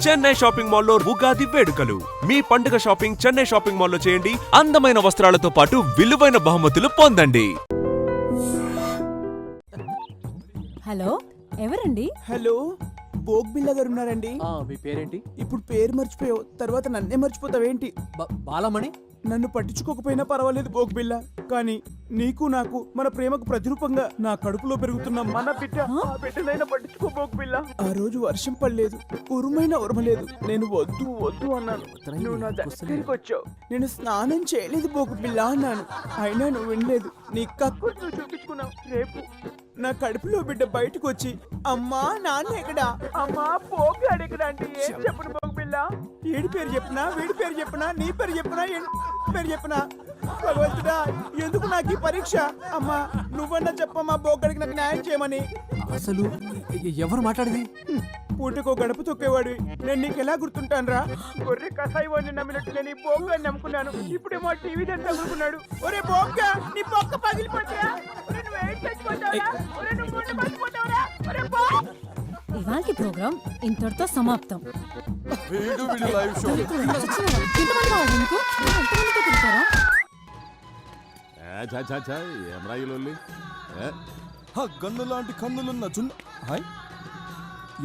Chennai shopping మాల్లో ఉగాది వేడుకలు. మీ పండుగ షాపింగ్ చెన్నై షాపింగ్ మాల్లో చేయండి. అందమైన వస్త్రాలతో పాటు విలువైన బహుమతులు పొందండి. హలో, ఎవరండి? హలో, బోగ్బిల్లా గారు ఉన్నారండి? మీ పేరేంటి? ఇప్పుడు పేరు మర్చిపోయావు, తర్వాత నన్నే మర్చిపోతావేంటి? బాలమణి. నన్ను పట్టించుకోకపోయినా పర్వాలేదు బోగ్బిల్లా, కానీ నీకు నాకు మన ప్రేమకు ప్రతిరూపంగా నా కడుపులో పెరుగుతున్న మన బిడ్డ, ఆ బిడ్డనైనా పట్టించుకో బోగ్బిల్లా. ఆ రోజు వర్షం పడలేదు, ఉరుమైన ఉరమలేదు, నేను వద్దు వద్దు అన్నాను, నువ్వు నా దగ్గరికి వచ్చావు. నేను స్నానం చేయలేదు బోగ్బిల్లా అన్నాను, అయినా నువ్వు వినలేదు. నీ కక్కు నువ్వు చూపించుకున్నావు. రేపు నా కడుపులో బిడ్డ బయటకు వచ్చి అమ్మా నాన్న ఎక్కడా, అమ్మా పోగాడు ఎక్కడ అంటే ఏం చెప్పను బోగ్బిల్లా? ఏడి పేరు చెప్పినా, వీడి పేరు చెప్పినా, నీ పేరు చెప్పినా, పేరు చెప్పినా, భగవంతుడా ఎందుకు నాకు ఈ పరీక్ష? అమ్మా నువ్వన్నా చెప్పమ్మా బోగ్గడికి నాకు న్యాయం చేయమని. అసలు ఎవరు మాట్లాడేది? పూటకో గడప తొక్కేవాడు నేను నీకు ఎలా గుర్తుంటాను రా? గొర్రె కసాయి వాడిని నమ్మినట్టు నేను ఈ బోగ్గాని నమ్ముకున్నాను, ఇప్పుడేమో టీవీ దాన్ని తగులుకున్నాడు. ఒరే బోగ్గా, నీ పొక్క పగిలిపోతా. ఇవాల్టి ప్రోగ్రాం ఇంతటితో సమాప్తం. గన్ను లాంటి కన్నులున్న చున్న. హాయ్,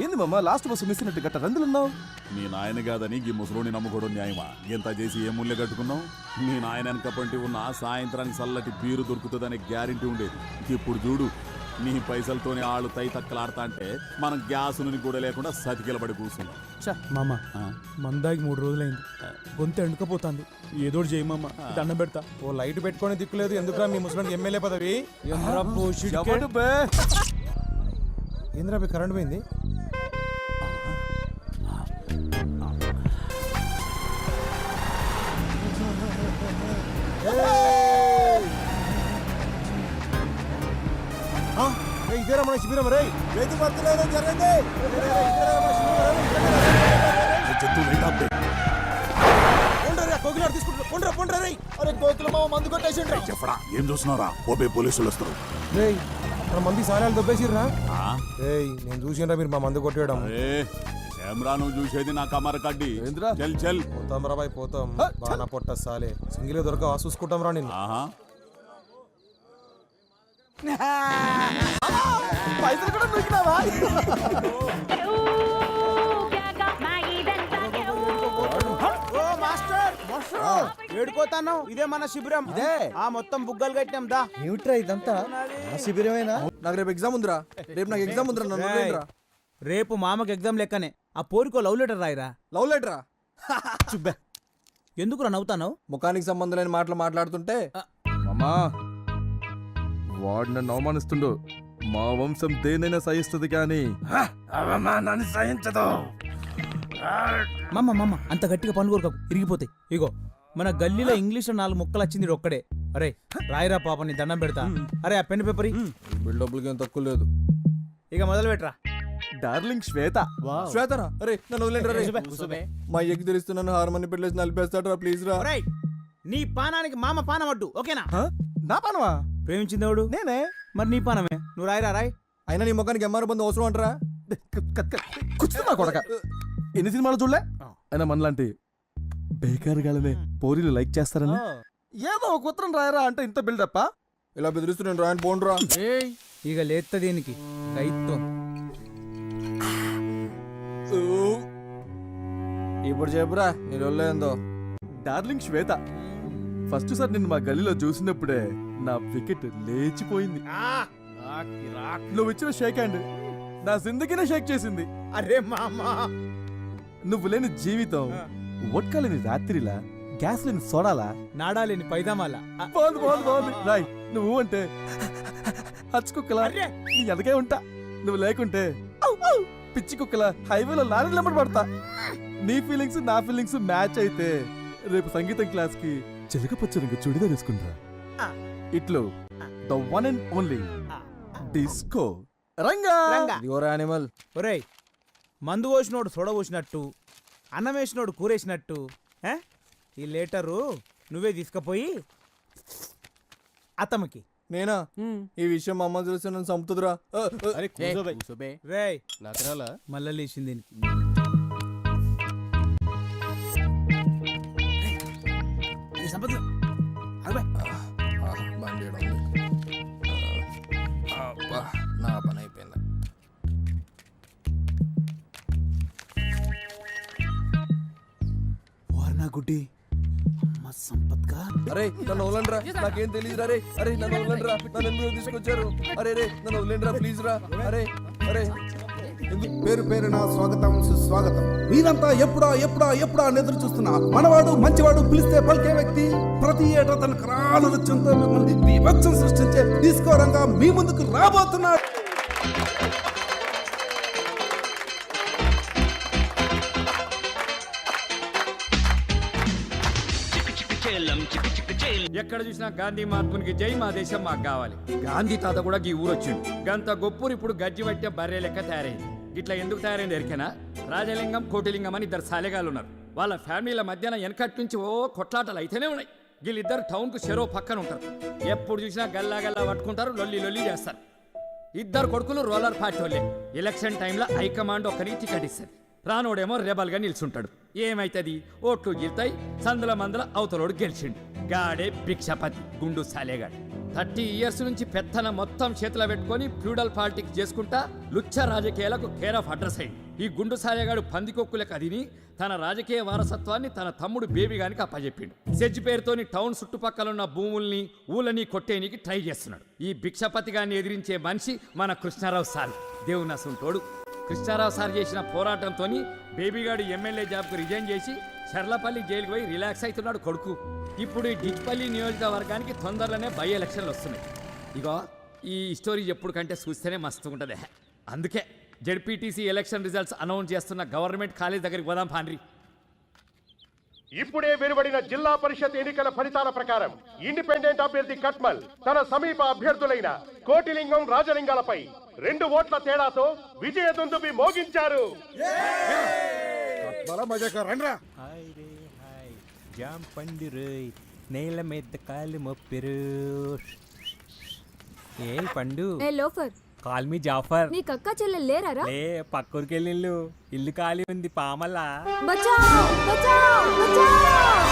ఏంది మామ లాస్ట్ బస్సు మిస్ అయినట్టు గట్ట రందులున్నావు? మీ నాయన కాదని ఈ ముసలోని నమ్ముకోవడం న్యాయమా? ఎంత చేసి ఏ ముళ్ళే కట్టుకున్నావు? మీ నాయన వెనకపంటి ఉన్న సాయంత్రానికి చల్లటి బీరు దొరుకుతుందనే గ్యారెంటీ ఉండేది. ఇప్పుడు చూడు, నీ పైసలతోని ఆళ్ళు తై తక్కలాడతా అంటే మనం గ్యాస్ నుండి కూడా లేకుండా సతికిలబడి కూర్చున్నాం. మామ మందాకి 3 రోజులైంది, గొంతు ఎండుకపోతుంది, ఏదోటి చేయి మామ, దండం పెడతా. ఓ లైట్ పెట్టుకొని దిక్కులేదు, ఎందుకురా మీ ముసలానికి ఎమ్మెల్యే పదవి? ఏంద్రా మీ కరెంట్ పోయింది? ఇదేరా మన శిబిరం రే, రైతు భర్తలేదో జరగండి. చెప్పడా ఏం చూస్తున్నారా? ఓపే పోలీసులు వస్తారు. మంది సారాలు దొబ్బేసిర్రా? నేను చూసినరా మీరు మా మందు కొట్టేయడం? కెమెరా నువ్వు చూసేది నా కమర కడ్డి. చల్ చల్ పోతాం రా బాయ్, పోతాం. బాగా పొట్ట సాలే సింగిల్ దొరక చూసుకుంటాం రా నిన్ను. పైసలు కూడా దొరికినావా? ఏడుకోతాను, ఇదే మన శిబిరం. ఇదే ఆ మొత్తం బుగ్గలు కట్టినాం దా. ఏమిట్రా ఇదంతా? శిబిరమేనా? నాకు రేపు ఎగ్జామ్ ఉందిరా. రేపు నాకు ఎగ్జామ్ ఉందిరా. నన్ను రేపు మామకి ఎగ్జామ్ లెక్కనే. ఆ పోరికో లవ్ లెటర్ రాయిరా. లవ్ లెటరా? చుబ్బే, ఎందుకురా నవ్వుతాను? ముఖానికి సంబంధం లేని మాటలు మాట్లాడుతుంటే. అమ్మా వాడు నన్ను అవమానిస్తుండు. మా వంశం దేనైనా సహిస్తుంది కానీ అవమానాన్ని సహించదు. మమ్మ అంత గట్టిగా పనుకోరు, ఇరిగిపోతాయి. ఇగో మన గల్లీలో ఇంగ్లీష్ లో 4 ముక్కలు వచ్చింది ఒక్కడే. అరే రాయిరా పాప, నీ దండం పెడతా. అరే ఆ పెన్ పేపర్ బిల్డప్లకి ఏం తక్కువ లేదు. ఇక మొదలు పెట్టరా. డార్లింగ్ శ్వేత. శ్వేతరా? అరే నన్ను వదిలేండి. మా ఎగ్గు తెలుస్తున్నాను, హార్మోని పెట్టలేసి నలిపేస్తాడరా ప్లీజ్ రా. నీ పానానికి మామ పానం అడ్డు, ఓకేనా? నా పానమా? ప్రేమించింది ఎవడు? నేనే. మరి నీ పానమే, నువ్వు రాయిరా రాయ్. అయినా నీ ముఖానికి ఎంఆర్ బంధు అవసరం అంటారా? కూర్చున్నా కొడక. ఎన్ని సినిమాలు చూడలే? అయినా మనలాంటి బేకారుగాలనే పోరీలు లైక్ చేస్తారని ఏదో ఒక ఉత్తరం రాయరా అంటే ఇంత బిల్డప్. ఇలా బెదిరిస్తున్నాను, రాయని పోండ్రా. ఇక లేత్త దీనికి రైతు. ఇప్పుడు చెప్పురా నీ ఏందో. డార్లింగ్ శ్వేత, ఫస్ట్ సార్ నిన్ను మా గల్లీలో చూసినప్పుడే నా వికెట్ లేచిపోయింది. నువ్వు ఇచ్చిన షేక్ హ్యాండ్ నా జిందగీనే షేక్ చేసింది. అరే మామా, నువ్వు లేని జీవితం, వడ్కా లేని రాత్రిలా, గ్యాస్ లేని సోడాలా, నాడా లేని పైదామాల. బాగుంది రాయ్. నువ్వు అంటే హచ్చుకుక్కలా నీ ఎదగే ఉంటా. నువ్వు లేకుంటే పిచ్చి కుక్కలా హైవేలో లారీ లెంబడి పడతా. నీ ఫీలింగ్స్ నా ఫీలింగ్స్ మ్యాచ్ అయితే రేపు సంగీతం క్లాస్ కి చిలకపచ్చ రంగు చుడిదార్ వేసుకుంటా. ఇట్లు the one and only disco Ranga. Animal. ఒరేయ్, మందు పోసినోడు సొడ పోసినట్టు, అన్నం వేసినోడు కూరేసినట్టు ఈ లెటరు నువ్వే తీసుకుపోయి అతమకి. నేనా? ఈ విషయం మా అమ్మ చూస్తే నన్ను చంపుతుందిరా. రేయ్ మళ్ళీ లేచింది. సంపద బండి ఈడ ఉంది. అబ్బా, నా పని అయిపోయింది. వార్నా గుడ్డి అమ్మ సంపత్గా అరే నన్ను వదలండి రా, నాకేం తెలియదు రే. అరే నన్ను వదలండి రా, నన్ను ఎందుకు తీసుకొచ్చారు? అరే రే నన్ను వదలండి రా ప్లీజ్ రా. అరే అరే పేరు పేరున స్వాగతం సుస్వాగతం. మీరంతా ఎప్పుడా ఎప్పుడా ఎప్పుడా అని ఎదురు చూస్తున్నారు. మనవాడు మంచివాడు పిలిస్తే పలికే వ్యక్తి ప్రతి ఏటా తన కరాల నృత్యంతో మిమ్మల్ని బీభత్సం సృష్టించే తీసుకోరంగా మీ ముందుకు రాబోతున్నాడు. ఎక్కడ చూసినా గాంధీ మహాత్మునికి జై, మా దేశం మాకు కావాలి. గాంధీ తాత కూడా ఈ ఊరు వచ్చిండు. గంత గొప్పూరు ఇప్పుడు గజ్జి పట్టే బర్రె లెక్క తయారైంది. ఇట్లా ఎందుకు తయారైంది ఎరికేనా? రాజలింగం కోటిలింగం అని ఇద్దరు సాలెగాలు ఉన్నారు. వాళ్ళ ఫ్యామిలీల మధ్యన వెనకటి నుంచి కొట్లాటలు అయితేనే ఉన్నాయి. వీళ్ళిద్దరు టౌన్కు చెరో పక్కన ఉంటారు. ఎప్పుడు చూసినా గల్లా గల్లా పట్టుకుంటారు, లొల్లి లొల్లి చేస్తారు. ఇద్దరు కొడుకులు రోలర్ పార్టీ వాళ్ళే. ఎలక్షన్ టైంలో హైకమాండ్ ఒకరికి టికెట్ ఇస్తారు. రానోడేమో రెబల్గా నిల్చుంటాడు. ఏమైతుంది? ఓట్లు గిల్తాయి. సందుల మందుల అవతలోడు గెలిచిండు. గాడే భిక్షపతి గుండు సాలేగాడు. 30 years నుంచి పెత్తన మొత్తం చేతిలో పెట్టుకొని ఫ్యూడల్ పాలిటిక్స్ చేసుకుంటా లుచ్చ రాజకీయాలకు కేర్ ఆఫ్ అడ్రస్ అయింది. ఈ గుండు సాలేగాడు పందికొక్కులకు అదిని తన రాజకీయ వారసత్వాన్ని తన తమ్ముడు బేబీగానికి అప్పచెప్పిండు. సెజ్ పేరుతోని టౌన్ చుట్టుపక్కల ఉన్న భూముల్ని ఊళ్ళని కొట్టేనికి ట్రై చేస్తున్నాడు. ఈ భిక్షపతిగాన్ని ఎదిరించే మనిషి మన కృష్ణారావు సార్. దేవునసుంటోడు. కృష్ణారావు సార్ చేసిన పోరాటంతో బేబీగాడు ఎమ్మెల్యే జాబ్కు రిజైన్ చేసి చర్లపల్లి జైలుకు పోయి రిలాక్స్ అవుతున్నాడు కొడుకు. ఇప్పుడు ఈ డిచ్పల్లి నియోజకవర్గానికి తొందరలోనే బై ఎలక్షన్లు వస్తున్నాయి. ఇగో ఈ స్టోరీ ఎప్పుడు కంటే చూస్తేనే మస్తు ఉంటుంది. అందుకే జెడ్పీటీసీ ఎలక్షన్ రిజల్ట్స్ అనౌన్స్ చేస్తున్న గవర్నమెంట్ కాలేజ్ దగ్గరికి పోదాం పాండ్రి. ఇప్పుడే వెలువడిన జిల్లా పరిషత్ ఎన్నికల ఫలితాల ప్రకారం ఇండిపెండెంట్ అభ్యర్థి కట్మల్ తన సమీప అభ్యర్థులైన కోటిలింగం, రాజలింగాలపై 2 ఓట్ల తేడాతో విజయ దుందుబి మోగించారు. జాం పండురు నేల మీద కాలు మొప్పిరు. ఏ పండు లోఫర్ కాల్ మీ జాఫర్. నీకు అక్క చెల్లెలు లేరారా? ఏ పక్కూరికి వెళ్ళిల్లు, ఇల్లు ఖాళీ ఉంది పామల్లా. బచావ్ బచావ్ బచావ్.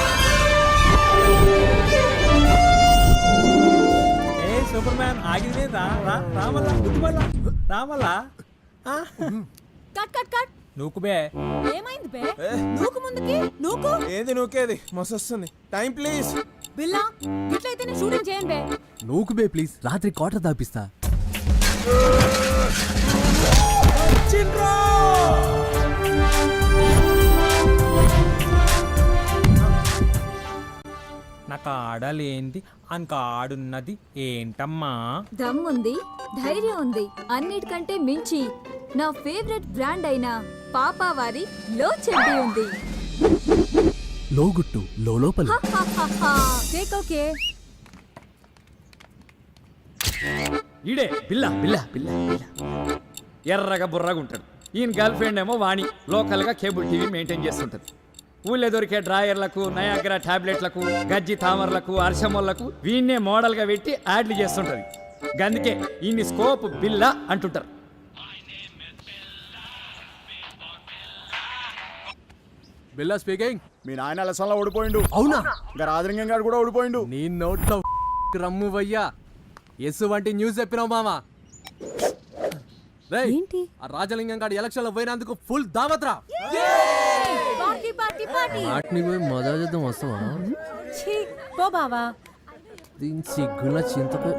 ఏ సూపర్ మ్యాన్ ఆగిందే రామల్లా గుద్దుమల్లా రామల్లా. Cut cut cut. నూకు బే. ఏమైంది బే? నూకు ముందుకి నూకు. ఏంది నూకేది? మస్తు వస్తుంది. Time please. బిల్లా ఇట్లయితేనే షూటింగ్ చేయండి బే. నూకు బే ప్లీజ్, రాత్రి క్వార్టర్ దాపిస్తా. నాకు ఆడలేంది అంక ఆడున్నది ఏంటమ్మా? దమ్ముంది, ధైర్యం ఉంది. అన్నిటికంటే మించి నా ఫేవరెట్ బ్రాండ్ అయిన పాపావారి లో చెడ్డీ ఉంది. లోగుట్టు లోపల. Take okay. ఈడే బిల్లా బిల్లా బిల్లా బిల్లా. ఎర్రగా బుర్రగా ఉంటాడు. ఈయన గర్ల్ ఫ్రెండ్ ఏమో వాణి లోకల్గా కేబుల్ టీవీ మెయింటైన్ చేస్తుంటది. ఊళ్ళో దొరికే డ్రాయర్లకు, నయాగ్రా టాబ్లెట్లకు, గజ్జి తామర్లకు, అర్షమోళ్లకు వీన్నే మోడల్గా పెట్టి యాడ్లు చేస్తుంటది. గందుకే ఈయన్ని స్కోప్ బిల్లా అంటుంటారు. బిల్లా స్పీకింగ్. మీ నాయన లసంలో ఓడిపోయిండు. అవునా? ఇంకా రాజలింగం గారు కూడా ఓడిపోయిండు. నీ నోట్లో రమ్ము వయ్యా. ఎస్ వంటి న్యూస్ చెప్పినావు మామా. రేయ్, ఏంటి? ఆ రాజలింగం గారు ఎలక్షన్ లో పోయినందుకు ఫుల్ దావత్రా. Party party party. వాటిని పోయి మజా చేద్దాం వస్తావా? ఛీ పో బావా. దీని సిగ్గుల చింతకు.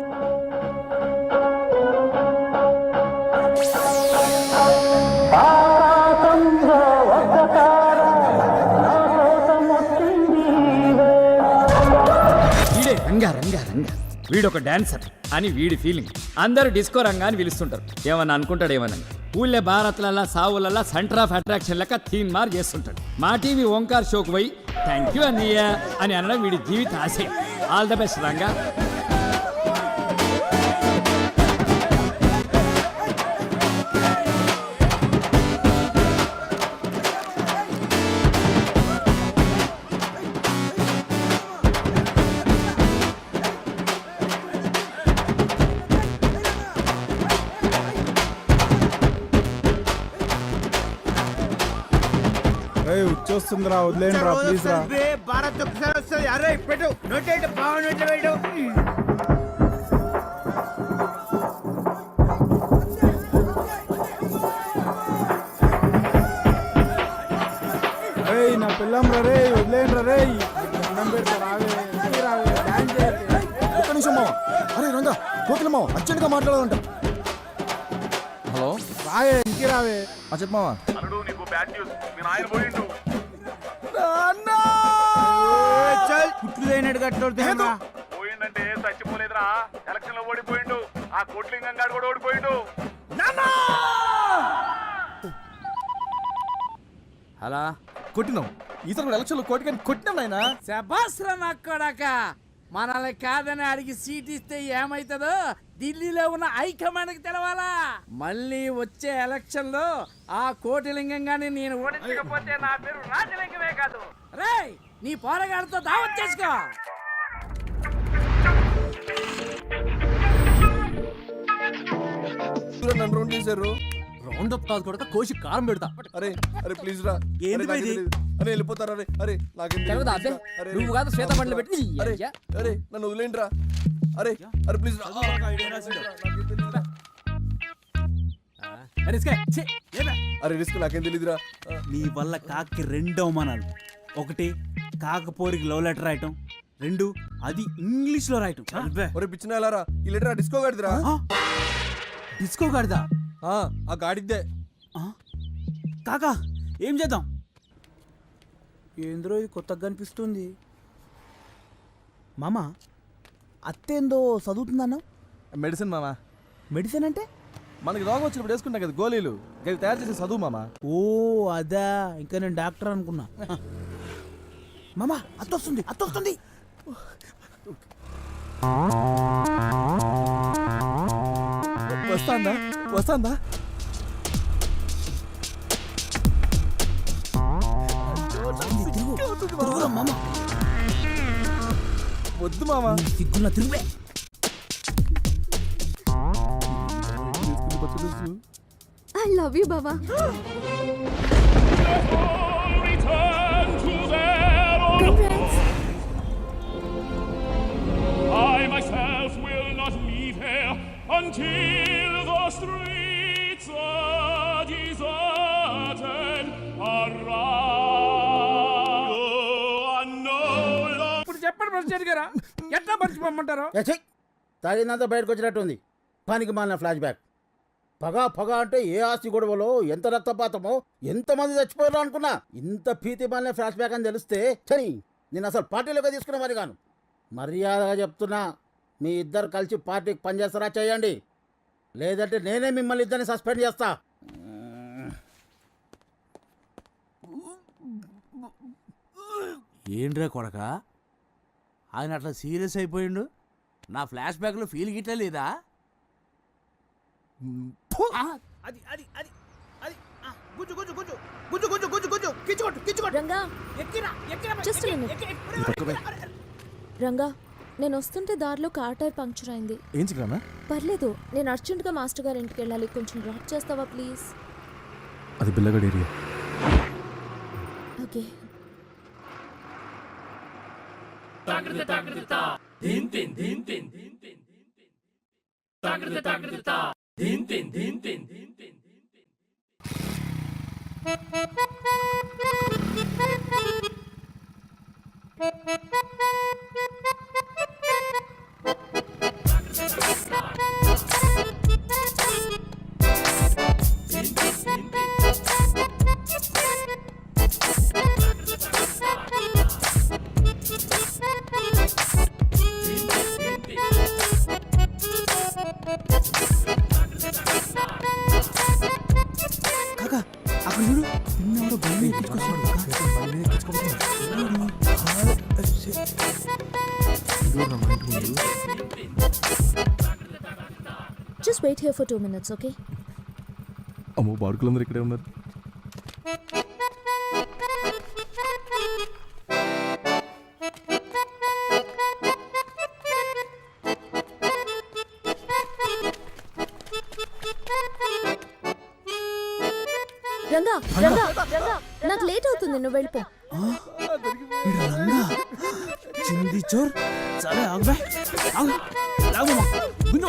వీడే రంగా రంగా రంగా, వీడొక డాన్సర్ అని వీడి ఫీలింగ్. అందరూ డిస్కో రంగా అని పిలుస్తుంటారు. ఏమన్నా అనుకుంటాడు ఏమన్నా. ఊళ్ళే భారత్లల్లా సావులల్లా సెంటర్ ఆఫ్ అట్రాక్షన్ లెక్క తీన్ మార్ చేస్తుంటాడు. మా టీవీ ఓంకార్ షోకు పోయి థ్యాంక్ యూ అన్నయ్య అని అనడం వీడి జీవిత ఆశయం. All the best Ranga. వచ్చేస్తుందిరా, వదిలేండి రా ప్లీజ్ రా. భారత్ ఒకసారి వస్తుంది. అరే పెట్టు నోట్ బాగున్నట్లు పెట్టు. ఏయ్ నా పిల్లం రా రే, వదిలేండి రా రే. దండం పెడతా రావే, ఇంటికి రావే, డాన్స్ చేయకే. ఒక్క నిమిషం మామ. అరే రంగా కోకిల మామ అర్జెంట్ గా మాట్లాడాలంట. హలో రావే, ఇంటికి రావే. చెప్పు మామ. కుట్లు అయినట్టు కట్టోడుతున్నా. పోయిందంటే చచ్చిపోలేదురా, ఎలక్షన్ లో ఓడిపోయిండు. ఆ కోట్లింగం గారు కూడా ఓడిపోయిండు. అలా కొట్టినాం ఈసారి కూడా ఎలక్షన్ లో కోటి కొట్టినాం నాయన. శబాస్రా నక్కడాక మనల్ని కాదని అడిగి సీట్ ఇస్తే ఏమైతుందో ఢిల్లీలో ఉన్న హైకమాండ్కి తెలవాలా. మళ్ళీ వచ్చే ఎలక్షన్ లో ఆ కోటిలింగం గాని నేను ఓడించకపోతే నా పేరు రాజలింగమే కాదు. రేయ్ నీ పోరగాడితో దావత్ చేసుకో. నన్ను రౌండ్ చేశారు. రౌండ్ అప్ కాదు కూడా కోసి కారం పెడతా. అరే అరే ప్లీజ్ రా. ఏంది అరే, ఇది? నాకేం తెలీదు. అరే వెళ్ళిపోతారా? అరే అరే నాకేం తెలీదు. తెలవదా అబ్బే? అరే, నువ్వు కాదు శ్వేత బండ్లు పెట్టి అరే అరే నన్ను వదిలేండి రా. అరే అరే ప్లీజ్ రా. అరే రిస్క్ నాకేం తెలీదురా. నీ వల్ల కాకి 2 అవమానాలు. ఒకటి కాకపోరికి లవ్ లెటర్ రాయటం, 2 అది ఇంగ్లీష్ లో రాయటం. ఒరే పిచ్చిన వెళ్ళారా, ఈ లెటర్ డిస్కో గాడిదిరా. డిస్కో గాడిదా? ఆ గాడిద్దే. కాకా ఏం చేద్దాం? ఏంద్రో ఇది కొత్తగా అనిపిస్తుంది. మామ అత్తేందో చదువుతుందన్నా? మెడిసిన్ మామా. మెడిసిన్ అంటే? మనకి రోగం వచ్చినప్పుడు వేసుకుంటాం కదా గోళీలు, అవి తయారు చేసే చదువు మామా. ఓ అదా, ఇంకా నేను డాక్టర్ అనుకున్నా. మామ అత్తొస్తుంది, అత్తొస్తుంది. వస్తాందా వస్తాందా? వద్దు మామా. సిగ్గున్న తిరుగే. ఐ లవ్ యూ బావా. I myself will not leave here until the streets are deserted. ఇప్పుడు చెప్పండి ప్రెసిడెంట్ గారా, ఎట్లా మర్చిపోమంటారు? తాగిందంతా బయటకు వచ్చినట్టుంది. పనికి మాలిన ఫ్లాష్ బ్యాక్. పగ అంటే ఏ ఆస్తి గొడవలో ఎంత రక్తపాతమో ఎంతమంది చచ్చిపోయారో అనుకున్నా. ఇంత భీతి మాలిన ఫ్లాష్ బ్యాక్ అని తెలిస్తే చని నేను అసలు పార్టీలోకి తీసుకున్న మరి గాను. మర్యాదగా చెప్తున్నా, మీ ఇద్దరు కలిసి పార్టీకి పనిచేస్తారా చేయండి, లేదంటే నేనే మిమ్మల్ని ఇద్దరిని సస్పెండ్ చేస్తా. ఏంట్రా కొడక, ఆయన అట్లా సీరియస్ అయిపోయిండు? నా ఫ్లాష్ బ్యాక్ లో ఫీల్ గిట్లా లేదా? అది అది అది అది గుజ్జు గుజ్జు గుజ్జు గుజ్జు గుజ్జు గుజ్జు గుజ్జు కిచ్చుకొట్టు కిచ్చుకొట్టు. Ranga ఎక్కిరా ఎక్కిరా. Just a minute. Ranga నేను వస్తుంటే దారిలో కార్ టైర్ పంక్చర్ అయింది. ఏం చిక్రానా? పర్లేదు, నేను అర్జెంటుగా మాస్టర్ గారి ఇంటికి వెళ్ళాలి. కొంచెం డ్రాప్ చేస్తావా ప్లీజ్? అది బిల్లగడ్ ఏరియా. ఓకే. కాకా అక్కడ చూడు, నిన్నెవరో బండి ఎక్కించుకొస్తాడు. Just wait here for 2 minutes, okay? అమ్మో బాడుకులందరూ ఇక్కడే ఉన్నారు. రంగా రంగా రంగా, నాకు లేట్ అవుతుంది, నువ్వు వెళ్ళిపో. చింది చోర్ సరే ఆగు ఆగు లాగు గుండు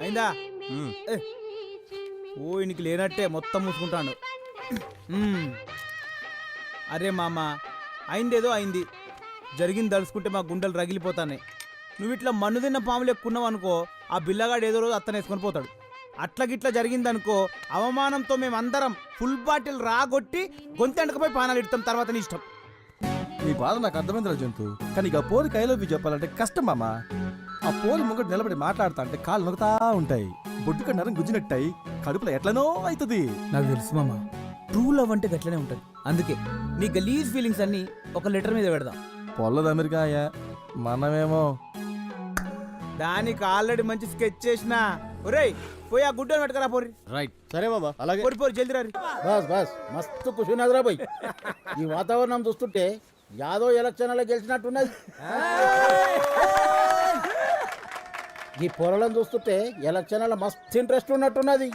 అయిందా ఓ ఇనికి లేనట్టే మొత్తం మూసుకుంటాడు. అరే మామ అయిందేదో అయింది, జరిగింది తలుసుకుంటే మా గుండెలు రగిలిపోతాయి. నువ్వు ఇట్లా మన్ను తిన్న పాములు ఎక్కున్నావు అనుకో, ఆ బిల్లగాడు ఏదో రోజు అత్తనే వేసుకొని పోతాడు. అట్లా గిట్లా జరిగిందనుకో, అవమానంతో మేమందరం ఫుల్ బాటిల్ రాగొట్టి గొంతెండకపోయి పానాలు ఇడతాం, తర్వాత నీ ఇష్టం. నీ బాధ నాకు అర్థమైందిరా జంతు, కానీ ఇక పోలికి ఐ లవ్ యూ చెప్పాలంటే కష్టం మామ. ఆ పోలి ముంగడు నిలబడి మాట్లాడుతా అంటే కాళ్ళు నొక్కుతా ఉంటాయి, బొడ్డు కన్నారం గుజ్జినట్టాయి, కడుపులో ఎట్లనో అవుతుంది. నాకు తెలుసు మామ, ట్రూ లవ్ అంటే గట్లనే ఉంటుంది. అందుకే నీ గలీజ్ ఫీలింగ్స్ అన్ని ఒక లెటర్ మీద పెడదాం. పొల్లది అమెరికా అయ్యా, మనమేమో దానికి ఆల్రెడీ మంచి స్కెచ్ చేసిన. ఒరేయ్ పోయి ఆ గుడ్డలు పెట్టుకరా పోరి. రైట్. సరే బాబా అలాగే. పోరి పోరి జల్దీ రారి. బస్ బస్ మస్తు ఖుషినదిరా పోయి. ఈ వాతావరణం చూస్తుంటే యాదో ఎలక్షన్లో గెలిచినట్టున్నది. ఈ పొరలను చూస్తుంటే ఎలక్షన్లో మస్తు ఇంట్రెస్ట్ ఉన్నట్టున్నది.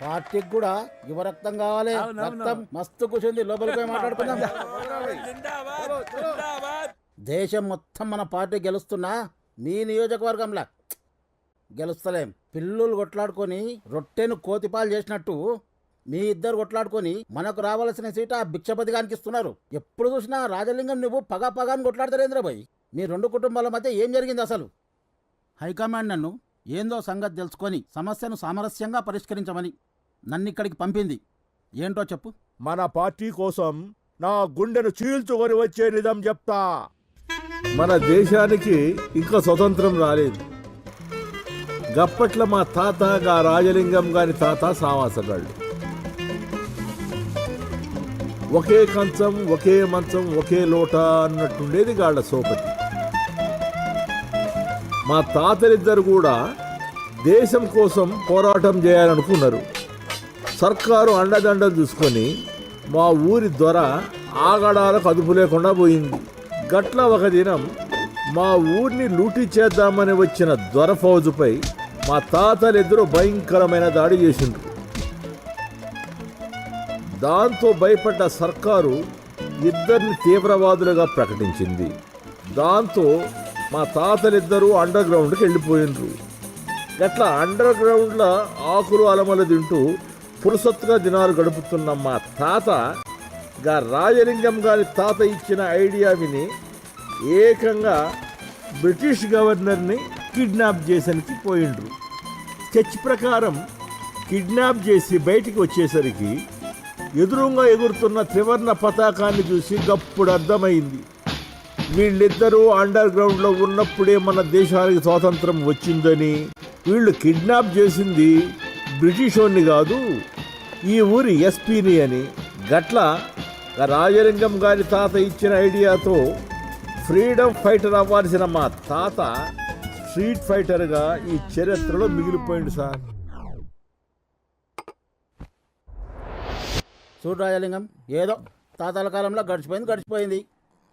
పార్టీకి కూడా యువ రక్తం కావాలి. రక్తం మస్తు కూర్చుంది, లోపలికి పోయి మాట్లాడుకుందాం. దేశం మొత్తం మన పార్టీ గెలుస్తున్నా మీ నియోజకవర్గంలా గెలుస్తలేం. పిల్లులు కొట్లాడుకొని రొట్టెను కోతిపాలు చేసినట్టు మీ ఇద్దరు కొట్లాడుకొని మనకు రావాల్సిన సీట ఆ భిక్షపతిగానికి ఇస్తున్నారు. ఎప్పుడు చూసినా రాజలింగం నువ్వు పగాని కొట్లాడతారేంద్రబాయ్. మీ రెండు కుటుంబాల మధ్య ఏం జరిగింది అసలు? హైకమాండ్ నన్ను ఏందో సంగతి తెలుసుకొని సమస్యను సామరస్యంగా పరిష్కరించమని నన్ను ఇక్కడికి పంపింది. ఏంటో చెప్పు. మన పార్టీ కోసం నా గుండెను చీల్చుకొని వచ్చే నిజం చెప్తా. మన దేశానికి ఇంకా స్వతంత్రం రాలేదు. గప్పట్ల మా తాత గా రాజలింగం గారి తాత సావాసగాళ్ళు. ఒకే కంచం, ఒకే మంచం, ఒకే లోట అన్నట్టుండేది గాళ్ళ సోపతి. మా తాతలిద్దరు కూడా దేశం కోసం పోరాటం చేయాలనుకున్నారు. సర్కారు అండదండలు చూసుకొని మా ఊరి దొర ఆగడాలకు అదుపు లేకుండా పోయింది. గట్ల ఒక దినం మా ఊరిని లూటీ చేద్దామని వచ్చిన దొర ఫౌజుపై మా తాతలిద్దరూ భయంకరమైన దాడి చేసిండ్రు. దాంతో భయపడ్డ సర్కారు ఇద్దరిని తీవ్రవాదులుగా ప్రకటించింది. దాంతో మా తాతలిద్దరూ అండర్ గ్రౌండ్కి వెళ్ళిపోయిండ్రు. గట్లా అండర్ గ్రౌండ్లో ఆకులు అలమలు తింటూ పురుసత్తుగా దినాలు గడుపుతున్న మా తాత గా రాజలింగం గారి తాత ఇచ్చిన ఐడియా విని ఏకంగా బ్రిటిష్ గవర్నర్ని కిడ్నాప్ చేసరికి పోయిండ్రు. స్కెచ్ ప్రకారం కిడ్నాప్ చేసి బయటికి వచ్చేసరికి ఎదురుగా ఎగురుతున్న త్రివర్ణ పతాకాన్ని చూసి గప్పుడు అర్థమైంది, వీళ్ళిద్దరూ అండర్ గ్రౌండ్లో ఉన్నప్పుడే మన దేశానికి స్వాతంత్రం వచ్చిందని. వీళ్ళు కిడ్నాప్ చేసింది బ్రిటిష్ వాడిని కాదు, ఈ ఊరి ఎస్పీని అని. గట్ల రాజలింగం గారి తాత ఇచ్చిన ఐడియాతో ఫ్రీడమ్ ఫైటర్ అవ్వాల్సిన మా తాత స్ట్రీట్ ఫైటర్గా ఈ చరిత్రలో మిగిలిపోయింది సార్. చూడు రాజలింగం, ఏదో తాతల కాలంలో గడిచిపోయింది.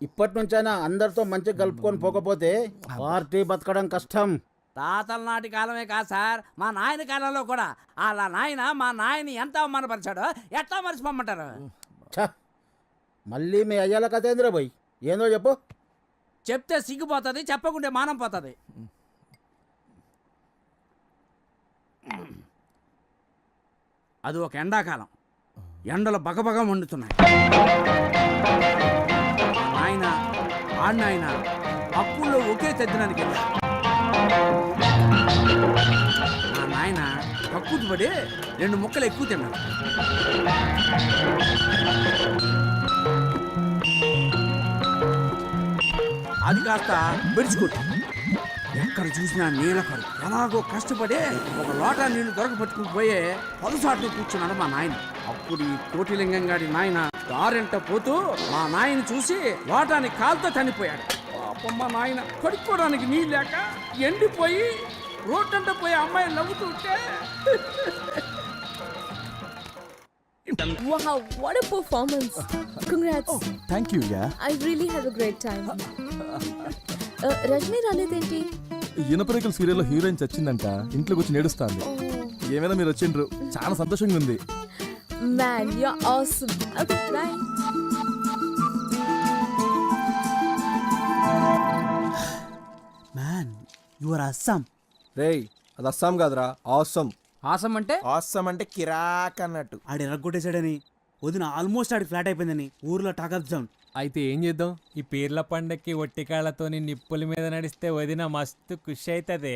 ఇప్పటి నుంచైనా అందరితో మంచిగా కలుపుకొని పోకపోతే పార్టీ బతకడం కష్టం. తాతల నాటి కాలమే కాదు సార్, మా నాయన కాలంలో కూడా అలా నాయన మా నాయని ఎంత అవమానపరిచాడో ఎట్లా మర్చిపోమంటారు? ఛ, మళ్ళీ మీ అయ్యాల కథేంద్ర పోయి ఏందో చెప్పు. చెప్తే సిగ్గుపోతుంది, చెప్పకుంటే మానం పోతుంది. అది ఒక ఎండాకాలం, ఎండలు బగబగ మండుతున్నాయి. ఆయన ఆడినాయన అప్పుల్లో ఒకే తెద్దడానికి వెళ్ళారు. నా నాయన కక్కుతు పడి 2 ముక్కలు ఎక్కువ తిన్నాడు. అది కాస్త విడిచికొట్టు. ఎక్కడ చూసినా నీళ్ళ కరు. ఎలాగో కష్టపడి ఒక లోటా నీళ్లు దొరకపట్టుకుని పోయే పలుసాట్లు కూర్చున్నాడు మా నాయన. అప్పుడు ఈ కోటిలింగం గారి నాయన దారింట పోతూ మా నాయన చూసి లోటాన్ని కాలుతో చనిపోయాడు. పాపం మా నాయన కడుక్కోవడానికి నీళ్ళు లేక ఎండిపోయి రోడ్డంట పోయి అమ్మాయి నవ్వుతుంటే Wow, what a performance. Congrats. Thank you yeah. I really had a great time. Rajini రాలేదేంటి? ఇనపరేకల సీరియల్లో హీరోయిన్ చచ్చిందంట, ఇంట్లోకి వచ్చి నేడుస్తాంది. ఏమైనా మీరు వచ్చిండ్రు, చాలా సంతోషంగా ఉంది. Man, you're awesome. Okay, bye. Man you are Assam. రేయ్ అది అస్సాం కాదురా, ఆసమ్. ఆసం అంటే ఆసమ్ అంటే కిరాక్ అన్నట్టు. ఆడు ఎర్రగొట్టేశాడని వదిన ఆల్మోస్ట్ ఆడి ఫ్లాట్ అయిపోయిందని ఊర్లో టాక్ ఆఫ్ జోన్. అయితే ఏం చేద్దాం, ఈ పీర్ల పండక్కి ఒట్టి కాళ్ళతోని నిప్పుల మీద నడిస్తే వదిన మస్తు ఖుషి అవుతుంది.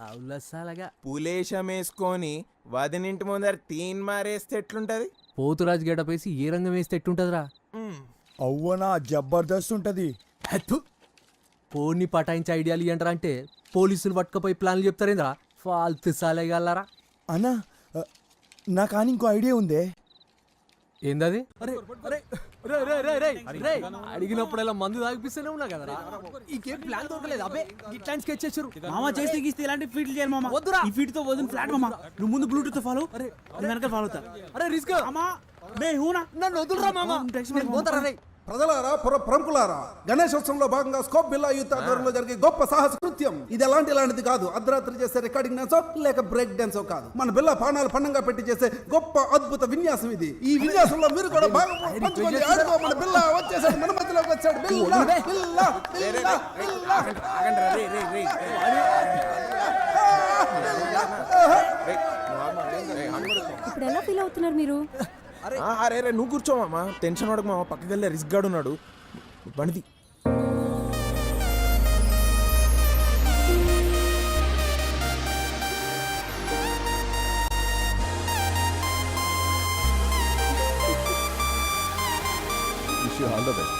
అవులసాలగా పులేశం వేసుకొని వదినింటి ముందర తీన్ మారేస్తే ఎట్లుంటది? పోతురాజు గడపేసి ఏ రంగం వేస్తే ఎట్టుంటదిరా? అవ్వనా జబర్దస్త్ ఉంటది. పోన్ని పటాయించే ఐడియాలు ఇయ్యంటారా అంటే పోలీసులు పట్టుకపోయి ప్లాన్లు చెప్తారేంద్రా? ఫాల్తు సాలేగాలరా. అన్నా నా కానీ ఇంకో ఐడియా ఉందే. ఏందది? అడిగినప్పుడల్లా మందు తాగిపిస్తూనే ఉన్నా కదరా. ఇంకేం ప్లాన్ దొరకలేదు. అబ్బే ఇట్లాంటి స్కెచ్ చేసారు మామ. చేస్తే గీస్తే ఇలాంటి ఫీట్లు చేయాలి మామ. వద్దురా, ఈ ఫీట్ తో వదిన ఫ్లాట్ మామ. నువ్వు ముందు బ్లూటూత్ తో ఫాలో, వెనక ఫాలో అవుతా. అరే రిస్క్ మామ మే హూనా, నన్ను వదులురా మామ. పోతారా రే? ప్రజలారా, ప్రముఖులారా, గణేశోత్సవంలో భాగంగా స్కోప్ బిల్లా యూత్ ఆధ్వర్యంలో జరిగే గొప్ప సాహస కృత్యం ఇది. ఇలాంటిది కాదు. అర్ధరాత్రి చేసే రికార్డింగ్ డాన్సో లేక బ్రేక్ డాన్సో కాదు. మన బిల్లా పానాలు పండంగా పెట్టి చేసే గొప్ప అద్భుత విన్యాసం ఇది. ఈ విన్యాసంలో మీరు కూడా భాగం పంచుకోండి. ఆడుకో, మన బిల్లా వచ్చేసాడు, మన మధ్యలోకి వచ్చాడు. బిల్లా బిల్లా బిల్లా బిల్లా. ఇప్పుడు ఎలా ఫీల్ అవుతున్నారు మీరు? అరే రే నువ్వు కూర్చోమా, టెన్షన్ పడకు మామ. పక్కకి వెళ్ళే రిస్క్ గాడు ఉన్నాడు, బండిది. All the best.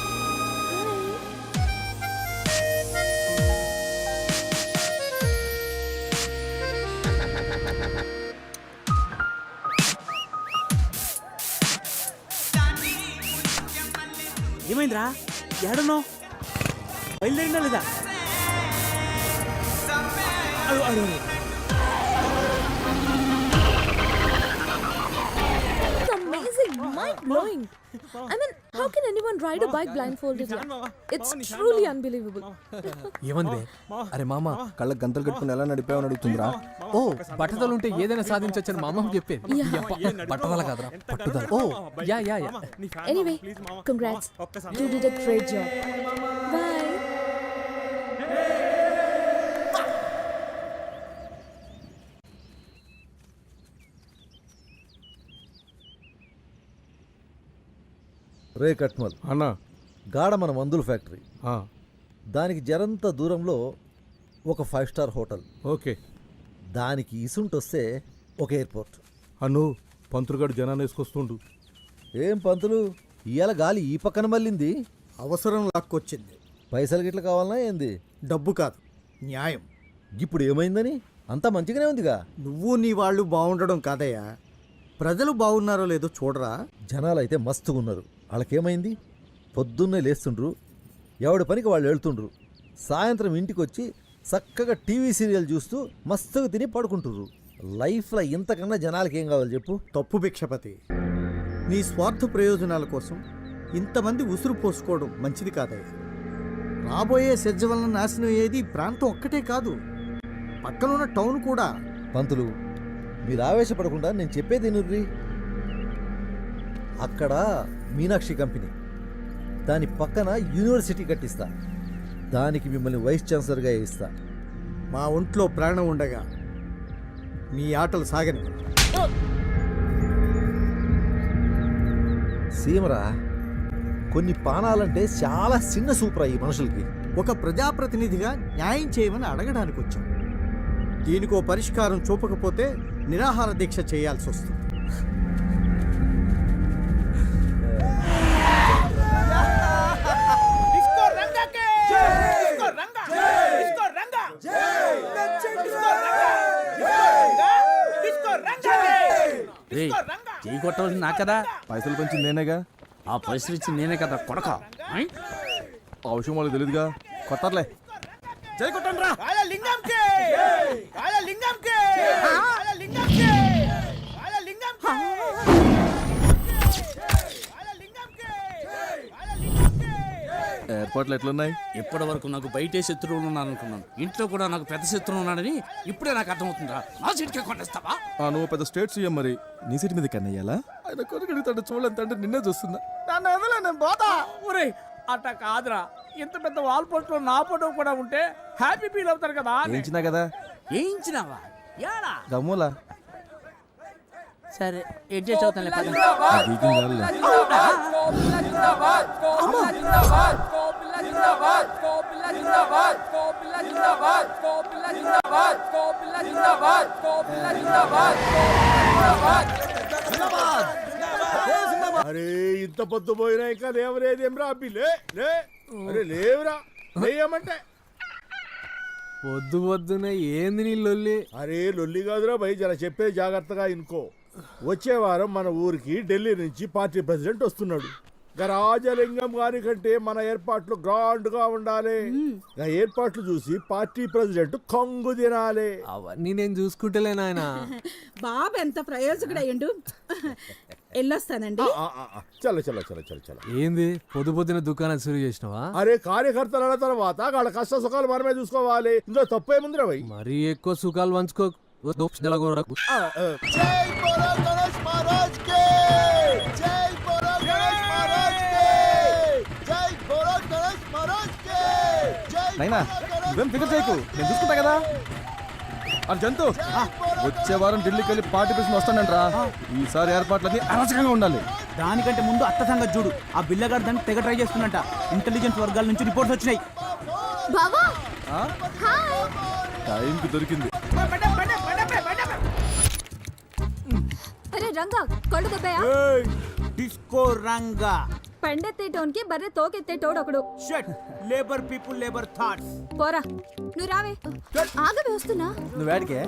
ఏమైందిరా? ఏడున్నావు? బయలుదేరిందా లేదా? It's amazing, mind-blowing. I mean, how can anyone ride a bike blindfolded? It's truly unbelievable. ఏమంది? అరే మామ, కళ్ళకి గంతలు కట్టుకుని ఎలా నడిపావని అడుగుతుందిరా. ఓ పట్టుదల ఉంటే ఏదైనా సాధించొచ్చని మా అమ్మకి చెప్పేది. Yeah. పట్టుదల కాదురా, పట్టుదల. Oh yeah yeah yeah. Anyway, congrats. You did a great job. Bye. రే కట్మల్ అన్నా, గాఢ మన మందుల ఫ్యాక్టరీ, దానికి జరంత దూరంలో ఒక 5 స్టార్ హోటల్. ఓకే. దానికి ఇసుంటొస్తే ఒక ఎయిర్పోర్ట్. అను పంతులుగాడు జనాన్ని వేసుకొస్తుండు. ఏం పంతులు, ఇవాళ గాలి ఈ పక్కన మళ్ళింది. అవసరం లాక్కొచ్చింది. పైసలు గిట్ల కావాలనా ఏంది? డబ్బు కాదు, న్యాయం. ఇప్పుడు ఏమైందని? అంతా మంచిగానే ఉందిగా. నువ్వు నీ వాళ్ళు బాగుండడం కాదయ్యా, ప్రజలు బాగున్నారో లేదో చూడరా. జనాలు అయితే మస్తుగా ఉన్నారు. వాళ్ళకేమైంది? పొద్దున్నే లేస్తుండ్రు, ఎవడి పనికి వాళ్ళు వెళ్తుండ్రు. సాయంత్రం ఇంటికి వచ్చి చక్కగా టీవీ సీరియల్ చూస్తూ మస్తుగా తిని పడుకుంటుర్రు. లైఫ్లో ఇంతకన్నా జనాలకి ఏం కావాలి చెప్పు? తప్పు భిక్షపతి. నీ స్వార్థ ప్రయోజనాల కోసం ఇంతమంది ఉసురు పోసుకోవడం మంచిది కాదయ్యా. రాబోయే సెజ్జ వలన నాశనం అయ్యేది ప్రాంతం ఒక్కటే కాదు, పక్కనున్న టౌన్ కూడా. పంతులు, మీరు ఆవేశపడకుండా నేను చెప్పేది నుర్రి. అక్కడ మీనాక్షి కంపెనీ, దాని పక్కన యూనివర్సిటీ కట్టిస్తా. దానికి మిమ్మల్ని వైస్ ఛాన్సలర్గా ఇస్తా. మా ఒంట్లో ప్రాణం ఉండగా మీ ఆటలు సాగని. సీమరా, కొన్ని పానాలంటే చాలా చిన్న సూపరా ఈ మనుషులకి. ఒక ప్రజాప్రతినిధిగా న్యాయం చేయమని అడగడానికి వచ్చాం. దీనికో పరిష్కారం చూపకపోతే నిరాహార దీక్ష చేయాల్సి వస్తుంది. చెయ్యి కొట్టవలసింది నా కదా, పైసలు పెంచింది నేనేగా. ఆ పైసలు ఇచ్చి నేనే కదా కొడక. ఆ విషయం వాళ్ళకి తెలియదుగా, కొట్టర్లే. జై కొట్టండి రా. Hi. ఏర్పాట్లు ఎట్లున్నాయి? ఇప్పటి వరకు నాకు బయటే శత్రువులు ఉన్నాను అనుకున్నాను, ఇంట్లో కూడా నాకు పెద్ద శత్రువు ఉన్నాడని ఇప్పుడే నాకు అర్థమవుతుందా? నా సీట్కే కొట్టేస్తావా? నువ్వు పెద్ద స్టేట్ సీఎం, మరి నీ సీట్ మీద కన్నయ్యాలా? ఆయన కొనుగడుగుతాడు చూడాలంటే నిన్నే చూస్తున్నా. నన్ను వదలే, నేను పోతా. ఒరే అట్ట కాదురా, ఇంత పెద్ద వాల్ పోస్ట్ లో నా ఫోటో కూడా ఉంటే హ్యాపీ ఫీల్ అవుతారు కదా. ఏంచినా కదా ఏయించినావా? యాడా? గమ్ములా సరే అడ్జస్ట్ అవుతాను. అరే ఇంత పొద్దు పోయినా ఇంకా లేవరేదేం రా లే లే. అరే లేవురా, లేయమంటే. పొద్దునే ఏంది నీ లొల్లి? అరే లొల్లి కాదురా భయ్, జర చెప్పే జాగ్రత్తగా ఇనుకో. వచ్చే వారం మన ఊరికి ఢిల్లీ నుంచి పార్టీ ప్రెసిడెంట్ వస్తున్నాడు. రాజలింగం గారి కంటే మన ఏర్పాట్లు గ్రాండ్ గా ఉండాలి. ఏర్పాట్లు చూసి పార్టీ ప్రెసిడెంట్ కంగు తినాలి. అవన్నీ నేను చూసుకుంటలే నాయన. బాబు ఎంత ప్రయోజకుడయ్యండు. వెళ్ళొస్తానండి. చల్ల చల్ల చల్ల చల్ల చల్ల. ఏంది పొద్దున దుకాణం సురు చేసినావా? అరే కార్యకర్తల తర్వాత వాళ్ళ కష్ట సుఖాలు మనమే చూసుకోవాలి. ఇందులో తప్పేముందిరా భయ్? మరీ ఎక్కువ సుఖాలు పంచుకో. నైనా నువ్వేం ఫికర్ చేయకు, నేను చూసుకుంటా కదా. జంతు వచ్చే వారం ఢిల్లీకి వెళ్ళి పార్టీ ప్రెసిడెంట్ వస్తానంటరా. ఈసారి ఏర్పాట్లన్నీ అరాచకంగా ఉండాలి. దానికంటే ముందు అత్త సంగతి చూడు. ఆ బిల్లగాడు దాన్ని తెగ ట్రై చేస్తున్నట్ట. ఇంటెలిజెన్స్ వర్గాల నుంచి రిపోర్ట్స్ వచ్చినాయి. బావా టైంకి దొరికింది. అరే రంగా కొడు దెబ్బయా? డిస్కో రంగా. పెండెత్తేటోన్కి బర్రె తోకెత్తేటోడు ఒకడు. Shut. Labour people labour thoughts. పోరా నువ్వు రావే. ఆగవే వస్తున్నా. నువ్వేడికే?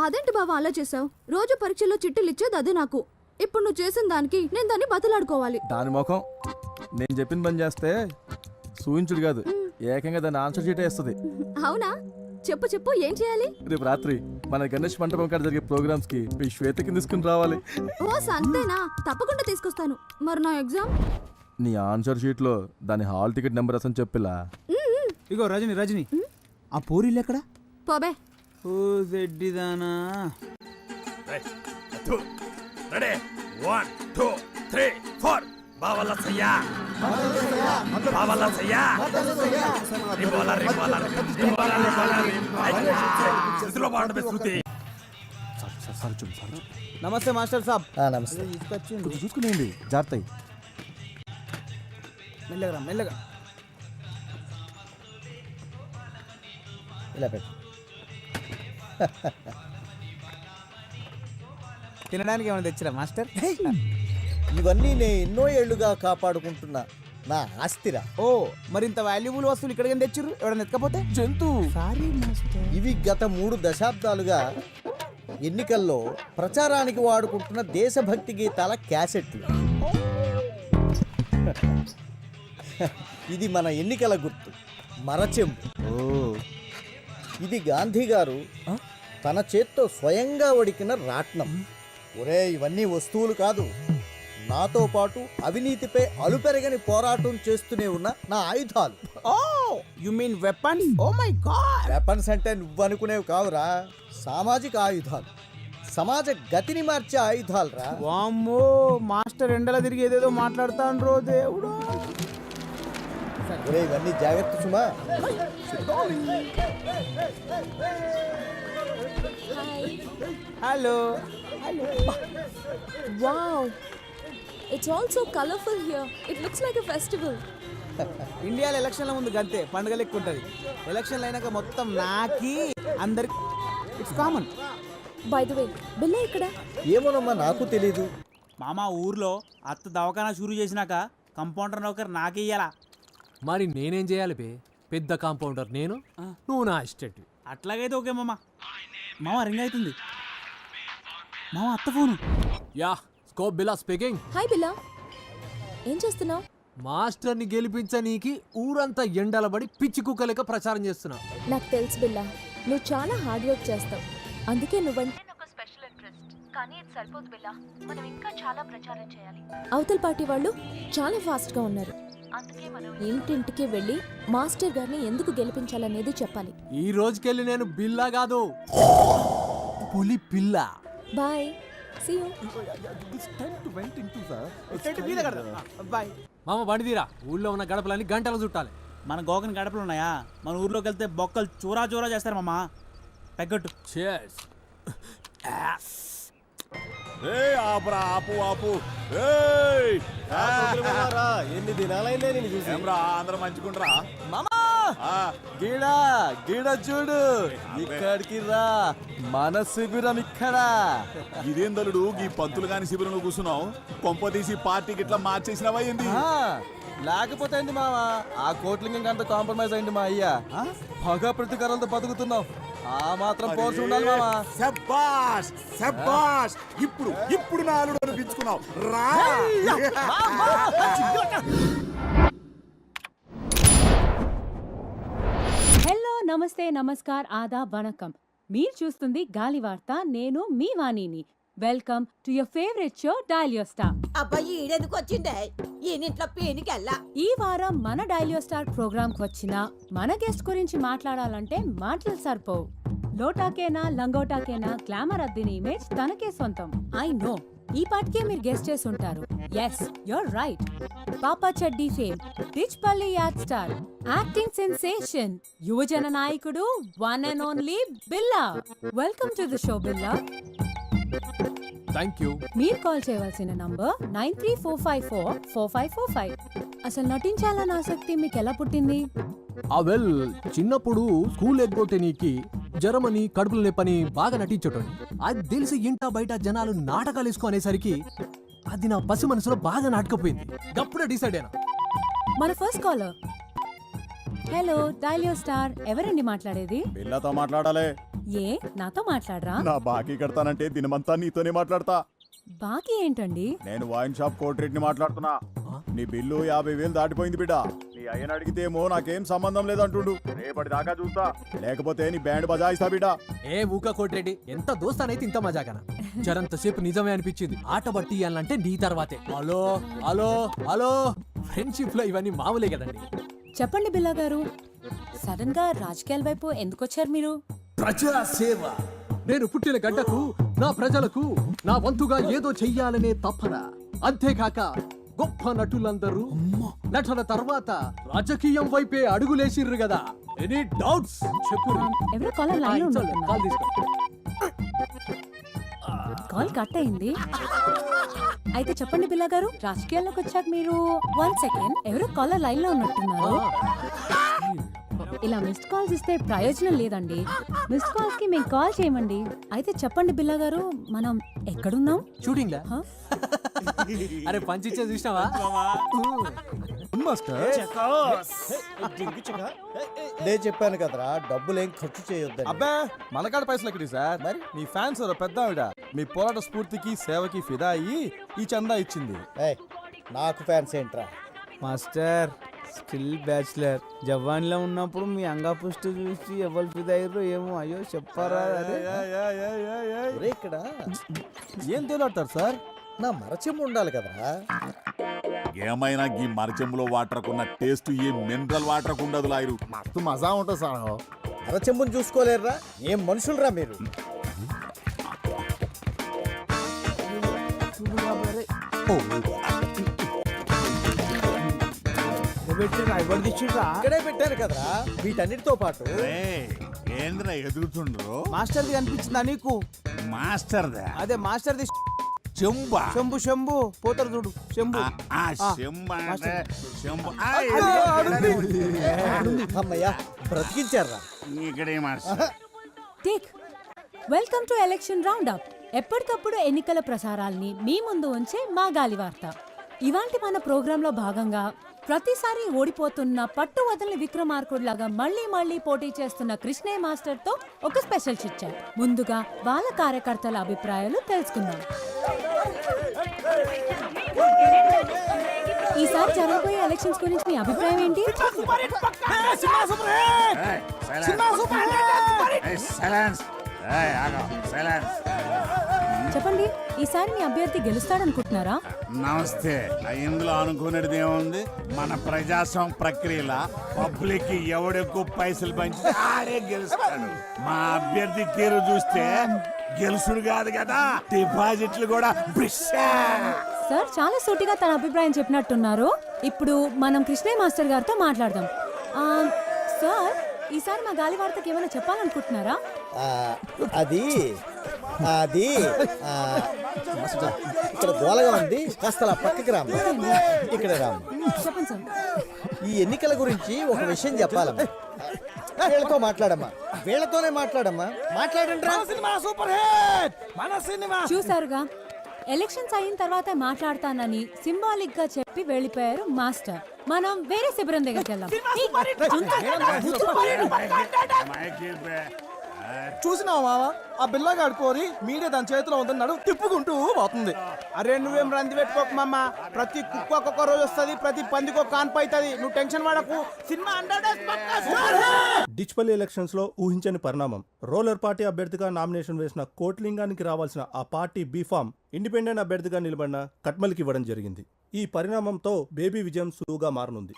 అదేంటి బావా అలా చేసావు? రోజు పరీక్షలో చిట్టులు ఇచ్చేది అదే నాకు. ఇప్పుడు నువ్వు చేసిన దానికి నేను దాన్ని బతలాడుకోవాలి. దాని ముఖం నేను చెప్పిన పని చేస్తే సూచించుడు కాదు, ఏకంగా దాన్ని ఆన్సర్ షీటే ఇస్తుంది. అవునా? చెప్పు చెప్పు, ఏం చేయాలి? రేపు రాత్రి మన గణేష్ మంటపం కాడ జరిగే ప్రోగ్రామ్స్ కి మీ శ్వేతకి తీసుకుని రావాలి. ఓ సంతేనా? తప్పకుండా తీసుకొస్తాను. మరి నా ఎగ్జామ్? నీ ఆన్సర్ షీట్ లో దాని హాల్ టికెట్ నెంబర్ అసలు చెప్పిలా. ఇగో రజని ఆ పూరీలు ఎక్కడ? పోబే. ఓ జెడ్డిదానా. రెడీ 1 2 3 4 బావల సయ్యా బావల సయ్యా రిబోలా రిబోలా రిబోలా రిబోలా బాండ్ బెస్రుతి. నమస్తే మాస్టర్ సాబ్. నమస్తే. కొంచెం చూసుకునేయండి, జాగ్రత్త. మెల్లగా మెల్లగా. ఇలా పెట్టు. తినడానికి ఏమైనా తెచ్చిరా మాస్టర్? ఇవన్నీ నేను ఎన్నో ఏళ్లుగా కాపాడుకుంటున్నా నా ఆస్తిరా. ఓ మరి ఇంత వాల్యుబుల్ వస్తువులు ఇక్కడికి తెచ్చిర్రు? ఎవడన్నా ఎత్తుకపోతే? జంతు సారీ మాస్టర్. ఇవి గత 3 దశాబ్దాలుగా ఎన్నికల్లో ప్రచారానికి వాడుకుంటున్న దేశభక్తి గీతాల క్యాసెట్లు. ఇది మన ఎన్నికల గుర్తు, మరచెంబు. ఇది గాంధీ గారు తన చేత్తో స్వయంగా వడికిన రాట్నం. ఒరే ఇవన్నీ వస్తువులు కాదు, నాతో పాటు అవినీతిపై అలుపెరగని పోరాటం చేస్తూనే ఉన్న నా ఆయుధాలు. Oh you mean weapons? Oh my god. Weapons అంటే నువ్వు అనుకునేవి కావురా, సామాజిక ఆయుధాలు, సమాజ గతిని మార్చే ఆయుధాలు రా. వామ్మో మాస్టర్ ఎండల తిరిగి ఏదేదో మాట్లాడుతాండ్రో దేవుడు. ఒరే ఇవన్నీ జాగ్రత్త సుమా. Hello. Wow, it's all so colourful here. It looks like a festival. ఇండియాలో ఎలక్షన్ల ముందు గంతే పండుగ లెక్క ఉంటుంది. ఎలక్షన్లు అయినాక మొత్తం నాకి అందరికి it's common. By the way బిల్ల ఇక్కడ? ఏమోనమ్మా నాకు తెలీదు. మామ ఊర్లో అత్త దవాఖానా షురూ చేసినాక కంపౌండర్ నౌకర్ నాకేయాలా? మరి నేనేం చేయాలి బే? పెద్ద కాంపౌండర్ నేను, నువ్వు నా అసిస్టెంట్. అట్లాగైతే ఓకే మామ. మామ రింగ్ అవుతుంది. మామ అత్త ఫోను. యా స్కోప్ బిల్లా స్పీకింగ్. హాయ్ బిల్లా, ఏం చేస్తున్నావు? మాస్టర్ని గెలిపించనీకి ఊరంతా ఎండలబడి పిచ్చి కుక్కలేక ప్రచారం చేస్తున్నా. నాకు తెలుసు బిల్లా, నువ్వు చాలా హార్డ్ వర్క్ చేస్తావు. అందుకే నువ్వంటే నాకు స్పెషల్ ఇంట్రెస్ట్. కానీ ఇది సరిపోదు బిల్లా, మనం ఇంకా చాలా ప్రచారం చేయాలి. అవతల పార్టీ వాళ్ళు చాలా ఫాస్ట్గా ఉన్నారు. ఇంటింటికి వెళ్ళి మాస్టర్ గారిని ఎందుకు గెలిపించాలనేది చెప్పాలి. ఈ రోజుకెళ్ళి నేను బిల్లా కాదు పులి పిల్ల. Bye, see you. బాయ్. మామ బండిదీరా, ఊళ్ళో ఉన్న గడపలన్నీ గంటలు చుట్టాలి. మన గోకని గడపలు ఉన్నాయా? మన ఊర్లోకి వెళ్తే బొక్కలు చూరా చూరా చేస్తారు మామ. పెగ్గట్టు. Cheers. ఆపురా, ఆపు ఆపు. ఏయ్! ఎన్ని దినాలైందే నేను చూసి. ఏమ్రా, అందరూ మంచుకుంటారా? మామా గీడా గీడ చూడు, ఇక్కడికి రా, మన శిబిరం ఇక్కడ. ఇదేందలుడు ఈ పంతులు గాని శిబిరంలో కూర్చున్నావు? కొంప తీసి పార్టీకి ఇట్లా మార్చేసినవా ఏంది? లేకపోతే ఏంది మావా, ఆ కోట్లింగం అంత కాంప్రమైజ్ అయింది మా అయ్యా. పగ ప్రతీకారాలతో బతుకుతున్నావు, ఆ మాత్రం పోర్చి ఉండాలి మామా. శబ్బాష్ శబ్బాష్, ఇప్పుడు ఇప్పుడు నా అల్లుడు అనిపించుకున్నావు రా. హలో, నమస్తే, నమస్కార్, ఆదాబ్, వణకం. మీరు చూస్తుంది గాలి వార్త. నేను మీ వాణిని. Welcome to your favourite show dial your star. అబ్బాయి ఈడెందుకు వచ్చిందే? ఈయనింట్లో పేనికెళ్ళా. ఈ వారం మన డయల్ యువర్ స్టార్ ప్రోగ్రామ్ కు వచ్చిన మన గెస్ట్ గురించి మాట్లాడాలంటే మాటలు సరిపోవు. లోటాకేనా లంగోటాకేనా గ్లామర్ అద్దిన ఇమేజ్ తనకే సొంతం. ఐ నో, ఈ పాటికే మీరు గెస్ట్ చేసి ఉంటారు. Yes, you're right. పాపా చెడ్డీ ఫేమ్, రిచ్ పల్లి యాడ్ స్టార్, యాక్టింగ్ సెన్సేషన్, యువజన నాయకుడు, one and only Billa. Welcome to the show Billa. Thank you. మీరు కాల్ చేయవలసిన నంబర్ 9345445545. అసలు నటించాలన్న ఆసక్తి మీకు ఎలా పుట్టింది? వెల్, చిన్నప్పుడు స్కూల్ ఎగ్గొట్టే నీకి జ్వరమని కడుపులు నొప్పని బాగా నటించటం. అది తెలిసి ఇంట బయట జనాలు నాటకాలు వేసుకునేసరికి అది నా పసి మనసులో బాగా నాటకపోయింది. అప్పుడే డిసైడ్ అయినా. మన first caller. Hello, dial your star. ఎవరండి మాట్లాడేది? పిల్లతో మాట్లాడాలి. ఏ, నాతో మాట్లాడరా? నా బాకీ కడతానంటే దినమంతా నీతోనే మాట్లాడతా. బాకీ ఏంటండి? నేను వైన్ షాప్ కోట్ రేట్ ని మాట్లాడుతున్నా. నీ బిల్లు 50,000 దాటిపోయింది బిడ్డ. నీ అయ్యని అడిగితేమో నాకేం సంబంధం లేదంటుండు. రేపటి దాకా చూస్తా, లేకపోతే నీ బ్యాండ్ బజాయిస్తా బిడ్డ. ఏ ఊక కోటిరెడ్డి, ఎంత దోస్తానైతే ఇంత మజాకనా? జరంతసేపు నిజమే అనిపించింది. ఆట బట్టి అంటే నీ తర్వాతే. హలో హలో హలో, ఫ్రెండ్షిప్ లో ఇవన్నీ మామూలే కదండి. చెప్పండి బిల్లా గారు, సడన్ గా రాజకీయాల వైపు ఎందుకు వచ్చారు మీరు? ప్రజా సేవ. నేను పుట్టిన గడ్డకు, నా ప్రజలకు నా వంతుగా ఏదో చెయ్యాలనే తపన. అంతేకాక గొప్ప నటులందరూ నటన తర్వాత రాజకీయం వైపే అడుగులేసిర్రు కదా. ఎనీ డౌట్స్ చెప్పు. ఎవరో కాలర్ లైన్ లో ఉన్నారు. కాల్ కట్ అయింది. అయితే చెప్పండి బిల్లా గారు, రాజకీయాల్లోకి వచ్చాక మీరు 1 సెకండ్, ఎవరో కాలర్ లైన్ లో ఉన్నట్టున్నారు. ఇలా మిస్డ్ కాల్స్ ఇస్తే ప్రయోజనం లేదండి. మిస్డ్ కాల్స్ కి మేము కాల్ చేయమండి. అయితే చెప్పండి బిల్లా గారు, మనం ఎక్కడున్నాం? షూటింగ్ లా? అరే పంచిచ్చే చూసినావా? నేను చెప్పాను కదరా, డబ్బులేం ఖర్చు చేయొద్దని. అబ్బా, మనకాడ పైసలు ఎక్కడి సార్? మరి మీ ఫ్యాన్స్ పెద్ద ఆవిడ మీ పోరాట స్ఫూర్తికి సేవకి ఫిదా అయ్యి ఈ చందా ఇచ్చింది. నాకు ఫ్యాన్స్ ఏంట్రా? Master still bachelor. జవాన్లో ఉన్నప్పుడు మీ అంగపుష్టి చూసి ఎవరు ఫిదయ్యారో ఏమో. అయ్యో చెప్పారా? ఇక్కడ ఏం తేలాడతారు సార్? నా మరచెంబు ఉండాలి కదరా. ఏమైనా ఈ మరచెంబులో వాటర్కున్న టేస్ట్ ఏ మినరల్ వాటర్ ఉండదు లాయరు. మస్తు మజా ఉంటుంది సార్. మరచెంబుని చూసుకోలేరురా? ఏం మనుషులరా మీరు? ఇక్కడే పెట్టారు కదరా వీటన్నిటితో పాటు. ఏంద్రా ఎదుగుతుండ్రు? మాస్టర్ది కనిపించిందా నీకు? మాస్టర్ అదే మాస్టర్ది చెంబా. శంభు శంభు పోతారు చూడు. శంభు అమ్మయ్యా, బ్రతికించారా? ఇక్కడే master. Take. Welcome to election round up. ఎప్పటికప్పుడు ఎన్నికల ప్రసారాల్ని మీ ముందు ఉంచే మా గాలి వార్త. ఇవాంటి మన ప్రోగ్రాంలో భాగంగా ప్రతిసారి ఓడిపోతున్న పట్టు వదలని విక్రమార్కుడిలాగా మళ్ళీ పోటీ చేస్తున్న కృష్ణయ్య మాస్టర్ తో ఒక స్పెషల్ చిట్ చాట్. ముందుగా వాళ్ళ కార్యకర్తల అభిప్రాయాలు తెలుసుకుందాం. ఈసారి జరగబోయే ఎలక్షన్స్ గురించి మీ అభిప్రాయం ఏంటి? చెప్పండి, ఈసారి మీ అభ్యర్థి గెలుస్తాడనుకుంటున్నారా? నమస్తే. ఇందులో అనుకునేది ఏముంది? మన ప్రజాస్వామ్య ప్రక్రియల పబ్లిక్ ఎవడెక్కువ పైసలు పంచితే ఆడే గెలుస్తాడు. మా అభ్యర్థి తీరు చూస్తే గెలుసుడు కాదు కదా, డిపాజిట్లు కూడా బిస్సా. సార్ చాలా సూటిగా తన అభిప్రాయం చెప్పినట్టున్నారు. ఇప్పుడు మనం కృష్ణయ్య మాస్టర్ గారితో మాట్లాడదాం. సార్, ఈసారి మా గాలి వార్తకి ఏమైనా చెప్పాలనుకుంటున్నారా? అది అది ఇక్కడ గోలగా ఉంది, కాస్త అలా పక్కకి రాము. ఇక్కడ రాము. చెప్పండి సార్. ఈ ఎన్నికల గురించి ఒక విషయం చెప్పాలమ్మా. వీళ్ళతో మాట్లాడమ్మా, వీళ్ళతోనే మాట్లాడమ్మా. మాట్లాడండి. చూసారుగా, ఎలక్షన్స్ అయిన తర్వాత మాట్లాడతానని సింబాలిక్ గా చెప్పి వెళ్ళిపోయారు మాస్టర్. మనం వేరే శిబిరం దగ్గరికి వెళ్దాం. చూసినావా మావా, ఆ బిల్లగాడు కోరి మీడియా దాని చేతిలో ఉందన్నాడు, తిప్పుకుంటూ పోతుంది. అరే నువ్వేం రంది పెట్టుకోకు మామ. ప్రతి కుక్క ఒక్కొక్క రోజు వస్తుంది, ప్రతి పందికి ఒక కాన్పు అవుతుంది. నువ్వు టెన్షన్ పడకు. సినిమా డిచ్పల్లి ఎలక్షన్స్ లో ఊహించని పరిణామం. రోలర్ పార్టీ అభ్యర్థిగా నామినేషన్ వేసిన కోట్లింగానికి రావాల్సిన ఆ పార్టీ బీఫామ్ ఇండిపెండెంట్ అభ్యర్థిగా నిలబడిన కట్మల్కి ఇవ్వడం జరిగింది. ఈ పరిణామంతో బేబీ విజయం సులువుగా మారనుంది.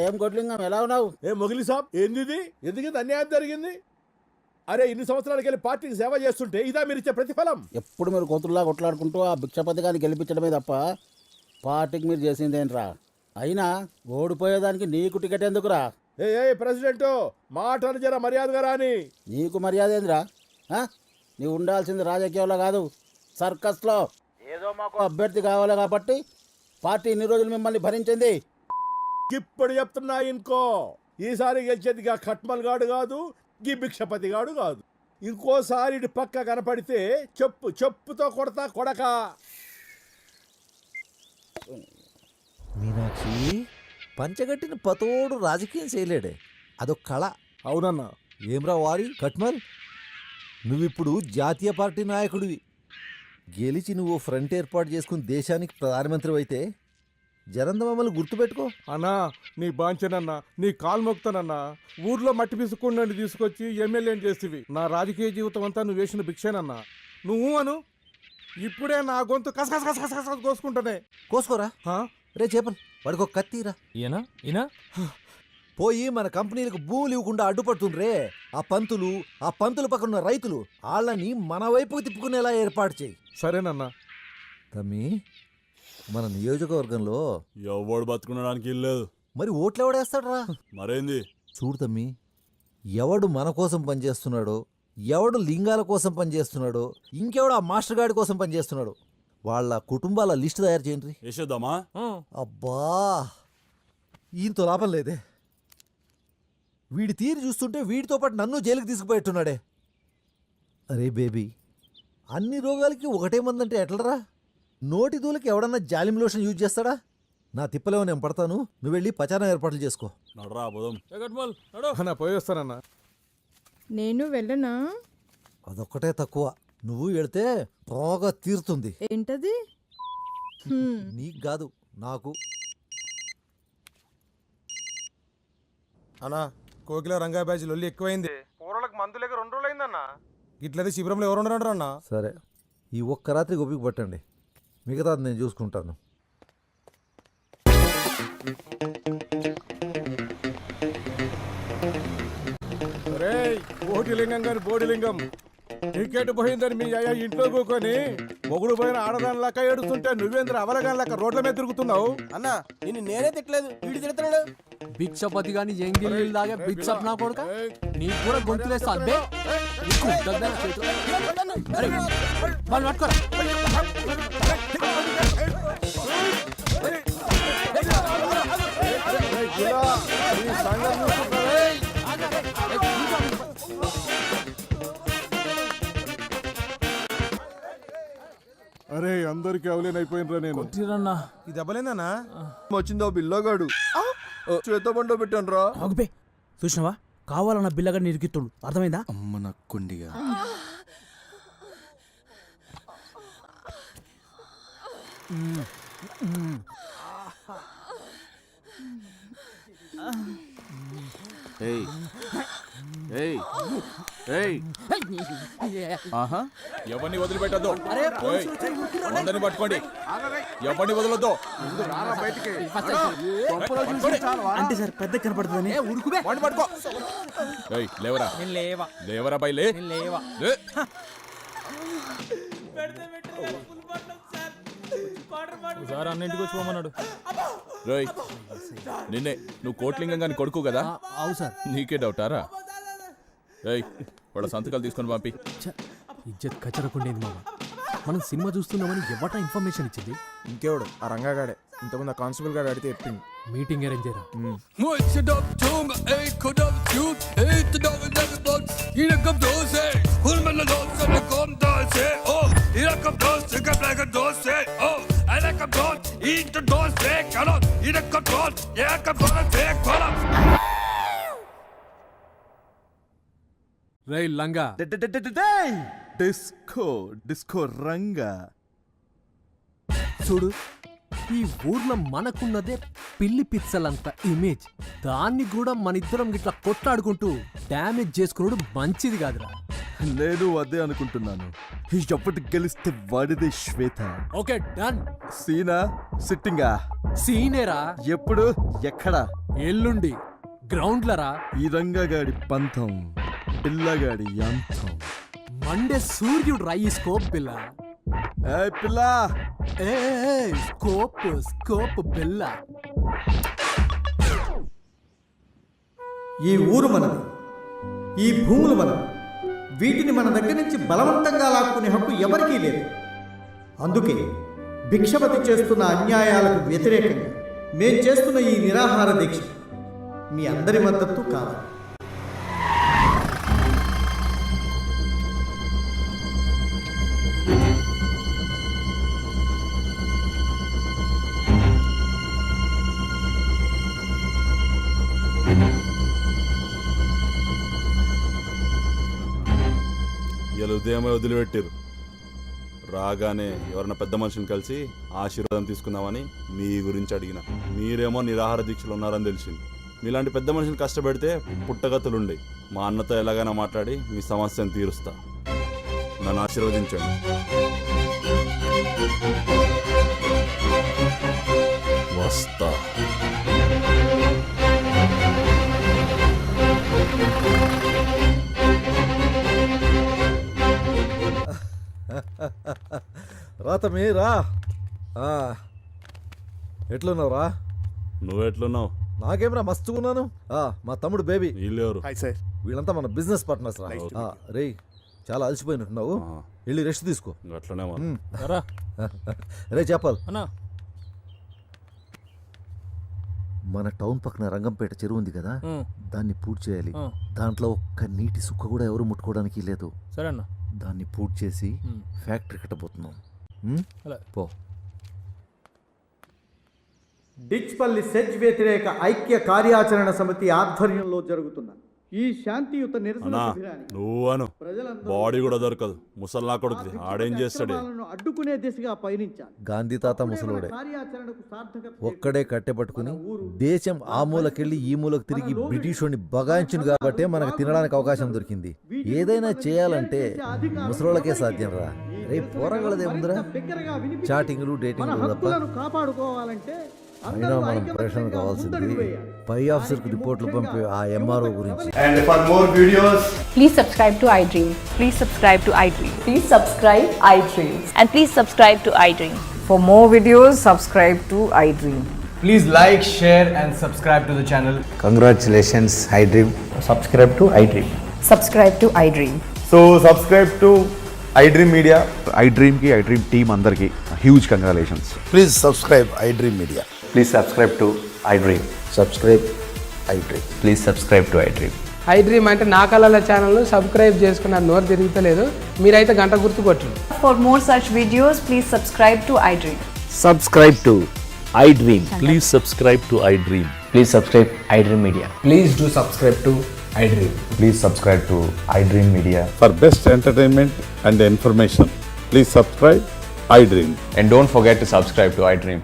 ఏం కొట్లింగం, ఎలా ఉన్నావు? ఏ మొగిలి సాబ్, ఏంది ఎందుకు అన్యాయం జరిగింది? అరే ఇన్ని సంవత్సరాలకి వెళ్ళి పార్టీకి సేవ చేస్తుంటే ఇదా మీరు ఇచ్చే ప్రతిఫలం? ఎప్పుడు మీరు కోతుల్లా కొట్లాడుకుంటూ ఆ భిక్షపతిగాన్ని గెలిపించడమే తప్ప పార్టీకి మీరు చేసిందేంట్రా? అయినా ఓడిపోయేదానికి నీకు టికెట్ ఎందుకురా? ఏ ప్రెసిడెంట్, మాటలు జర మర్యాదగా రాని. నీకు మర్యాద ఏందిరా? నీవు ఉండాల్సింది రాజకీయాల్లో కాదు, సర్కస్లో. ఏదో మాకు అభ్యర్థి కావాలి కాబట్టి పార్టీ ఇన్ని రోజులు మిమ్మల్ని భరించింది. ఇప్పుడు చెప్తున్నా ఇంకో, ఈసారి గెలిచేది గా ఖట్మల్ గాడు కాదు, గీ భిక్షపతి గాడు కాదు. ఇంకోసారి ఇటు పక్క కనపడితే చెప్పుతో కొడతా కొడక. మీనాక్షి, పంచగట్టిన పతోడు రాజకీయం చేయలేడే, అదొక కళ. అవునన్నా. ఏమ్రా వారి కట్మల్, నువ్విప్పుడు జాతీయ పార్టీ నాయకుడివి. గెలిచి నువ్వు ఫ్రంట్ ఏర్పాటు చేసుకుని దేశానికి ప్రధానమంత్రి అయితే జరంద మమ్మల్ని గుర్తుపెట్టుకో. అన్నా నీ బాంచనన్నా, నీ కాలు మొక్తానన్నా. ఊర్లో మట్టి పిసుకుండా తీసుకొచ్చి ఎమ్మెల్యేని చేస్తేవి. నా రాజకీయ జీవితం అంతా నువ్వు వేసిన భిక్షేనన్నా. నువ్వు అను, ఇప్పుడే నా గొంతు కసకస కోసుకుంటానే. కోసుకోరా రే చేపలు, వాడికి ఒక కత్తిరా. ఈయన పోయి మన కంపెనీలకు భూములు ఇవ్వకుండా అడ్డుపడుతుండ్రే ఆ పంతులు పక్కన ఉన్న రైతులు, వాళ్ళని మన వైపుకు తిప్పుకునేలా ఏర్పాటు చేయి. సరేనన్నా. తమ్మి, మన నియోజకవర్గంలో ఎవడు బతుకునడానికి లేదు. మరి ఓట్లు ఎవడేస్తాడరా? మరేంది చూడు తమ్మి, ఎవడు మన కోసం పనిచేస్తున్నాడో, ఎవడు లింగాల కోసం పనిచేస్తున్నాడో, ఇంకెవడు ఆ మాస్టర్ గాడి కోసం పనిచేస్తున్నాడో, వాళ్ళ కుటుంబాల లిస్టు తయారు చేయండి. వేసేద్దామా? అబ్బా, ఈయనతో లాభం లేదే. వీడి తీరు చూస్తుంటే వీడితో పాటు నన్ను జైలుకి తీసుకుపోయేట్టున్నాడే. అరే బేబీ, అన్ని రోగాలకి ఒకటే మందంటే ఎట్లరా? నోటి దూలకి ఎవడన్నా జాలిం లోషన్ యూజ్ చేస్తాడా? నా తిప్పలేమో నేను పడతాను, నువ్వు వెళ్ళి పచారం ఏర్పాట్లు చేసుకో. నడరా పోదాం. అన్నా పోయి వస్తానన్నా. నేను వెళ్ళనా? అదొక్కటే తక్కువ, నువ్వు వెళితే బాగా తీరుతుంది. ఏంటది? నీకు కాదు, నాకు. అన్నా, కోకిల రంగా బ్యాచ్ లొల్లి ఎక్కువైంది. కూరలకు మందు లేక 2 రోజులు అయిందన్నా. ఇట్లయితే శిబిరంలో ఎవరు ఉండరు అన్నా. సరే, ఈ ఒక్క రాత్రి ఓపిక పట్టండి, మిగతాది నేను చూసుకుంటాను. కోటిలింగం గారి బోడిలింగం టికెట్ పోయిందని మీ అయ్యా ఇంట్లో కూకొని మొగుడు పోయిన ఆడదాని లెక్క ఏడుస్తుంటే నువ్వేంద్ర అవలగాని లెక్క రోడ్ల మీద తిరుగుతున్నావు. అన్నా, నిన్ను నేనే తిట్టలేదు, వీడి తిడుతున్నాడు. భిక్షపతి గాని ఎంగిల్ దాగా బిచ్చప్ నా కొడుక, నీకు కూడా గొంతులేస్తా. అరే అందరికి అవలేనైపోయినరా నేను. ఈ దెబ్బలేందన్నా? వచ్చిందో బిల్లగాడు చేతో బండో పెట్టాను రా. చూసినవా, కావాలన్న బిల్లగా నిరికిత్తుడు, అర్థమైందా? అమ్మ నక్కుండిగా. ఏయ్ ఏయ్ ఏయ్ ఆహా ఎవరిని వదిలిపెట్టద్దు అందరిని పట్టుకోండి ఎవరిని వదలొద్దు అంటే సార్ పెద్ద కనపడుతుందని వాడిని పట్టుకో ఏయ్ లేవరా లేవరా బై లే లేవా లే. సార్ అన్నింటికి వచ్చి పోమన్నాడు. రేయ్ నిన్నే నువ్వు కోట్లింగం గాని కొడుకు కదా? అవు సార్. నీకే డౌటారా? ఏయ్ వాళ్ళ సంతకాలు తీసుకొని పంపి. ఇజ్జత్ కచ్చరకుండేది మామ. మనం సినిమా చూస్తున్నామని ఎవట ఇన్ఫర్మేషన్ ఇచ్చింది? ఇంకెవడు ఆ రంగాగాడే. ఇంతకుముందు ఆ కానిస్టేబుల్ గారు అడిగితే చెప్పింది. మీటింగ్ అరేంజ్ చేయరా? రేయ్ లంగా, డిస్కో రంగా చూడు, ఈ ఊర్లో మనకున్నదే పిల్లి పిచ్చలంత ఇమేజ్. దాన్ని కూడా మనిద్దరం ఇట్లా కొట్లాడుకుంటూ డ్యామేజ్ చేసుకున్నాడు మంచిది కాదురా. నేను అదే అనుకుంటున్నాను. ఎప్పటి గెలిస్తే వాడిదే శ్వేత. Okay done. సీనా సిట్టింగా? సీనేరా. ఎప్పుడు ఎక్కడ? ఎల్లుండి గ్రౌండ్లరా. ఈ రంగగాడి పంతం, పిల్లగాడి యంతం. మండే సూర్యుడు రా ఈ స్కోప్ పిల్ల. ఏ పిల్ల, ఏ స్కోప్ స్కోప్ పిల్ల. ఈ ఊరు మనది, ఈ భూములు మనది. వీటిని మన దగ్గర నుంచి బలవంతంగా లాక్కునే హక్కు ఎవరికీ లేదు. అందుకే భిక్షపతి చేస్తున్న అన్యాయాలకు వ్యతిరేకంగా మేం చేస్తున్న ఈ నిరాహార దీక్ష మీ అందరి మద్దతు కావాలి. ఇలా ఉదయమే వదిలిపెట్టారు. రాగానే ఎవరన్నా పెద్ద మనిషిని కలిసి ఆశీర్వాదం తీసుకుందామని మీ గురించి అడిగిన. మీరేమో నిరాహార దీక్షలు ఉన్నారని తెలిసింది. మీలాంటి పెద్ద మనిషిని కష్టపెడితే పుట్టగతులుండే. మా అన్నతో ఎలాగైనా మాట్లాడి మీ సమస్యను తీరుస్తా. నన్ను ఆశీర్వదించండి. వస్తా. రాతమే రా. ఎట్లున్నావురా? నువ్వెట్లున్నావు? నాకేమరా మస్తుకున్నాను. మా తమ్ముడు బేబీ. వీళ్ళెవరు? వీళ్ళంతా మన బిజినెస్ పార్ట్నర్స్ రా. రేయ్ చాలా అలసిపోయినట్టున్నావు, వెళ్ళి రెస్ట్ తీసుకో. అట్లనే రే చెప్పాలి, అన్నా మన టౌన్ పక్కన రంగంపేట చెరువు ఉంది కదా, దాన్ని పూర్తి చేయాలి. దాంట్లో ఒక్క నీటి సుక్క కూడా ఎవరు ముట్టుకోవడానికి లేదు. సరే అన్న. దాన్ని పూర్తి చేసి ఫ్యాక్టరీ కట్టబోతున్నాం. పో. డిచ్పల్లి సెజ్ వ్యతిరేక ఐక్య కార్యాచరణ సమితి ఆధ్వర్యంలో జరుగుతున్న ఈ శాంతియుత నిరసన శిబిరానికి నువ్వను బాడీ కూడా దొరకదు. ముసల్లా కొడుకు ఆడేం చేస్తాడు? అడ్డుకునే దిశగా పయనించాలి. గాంధీ తాత ముసలోడే ఒక్కడే కట్టె పట్టుకుని దేశం ఆ మూలకెళ్ళి ఈ మూలకు తిరిగి బ్రిటిష్ వాడిని బగాయించింది కాబట్టే మనకు తినడానికి అవకాశం దొరికింది. ఏదైనా చేయాలంటే ముసలోళ్ళకే సాధ్యం రా. రేపు పోరగలదేముందిరా, చాటింగ్లు డేటింగ్లు తప్ప. కాపాడుకోవాలంటే అయినా మనం ప్రేషణ కావాల్సింది పై ఆఫీసర్కి రిపోర్ట్లు పంపే ఆ ఎంఆర్ఓ గురించి. And for more videos, Please subscribe to iDream. Please subscribe to iDream. Please subscribe iDream. And please subscribe to iDream. For more videos, subscribe to iDream. please like, share and subscribe to the channel. Congratulations iDream. Subscribe to iDream. Subscribe to iDream. So subscribe to iDream Media. iDream ki iDream team andarki huge congratulations. Please subscribe iDream media. Please subscribe to iDream. Subscribe iDream. Please subscribe to iDream. iDream అంటే నా కళల channel subscribe చేసుకున్న నోరు తిరుగుతలేదు. మీరైతే గంట గుర్తు కొట్టండి. For more such videos, please subscribe to iDream. Subscribe to iDream. Please subscribe to iDream. Please subscribe iDream Media. Please do subscribe to iDream. Please subscribe to iDream Media. For best entertainment and information, please subscribe iDream. And don't forget to subscribe to iDream.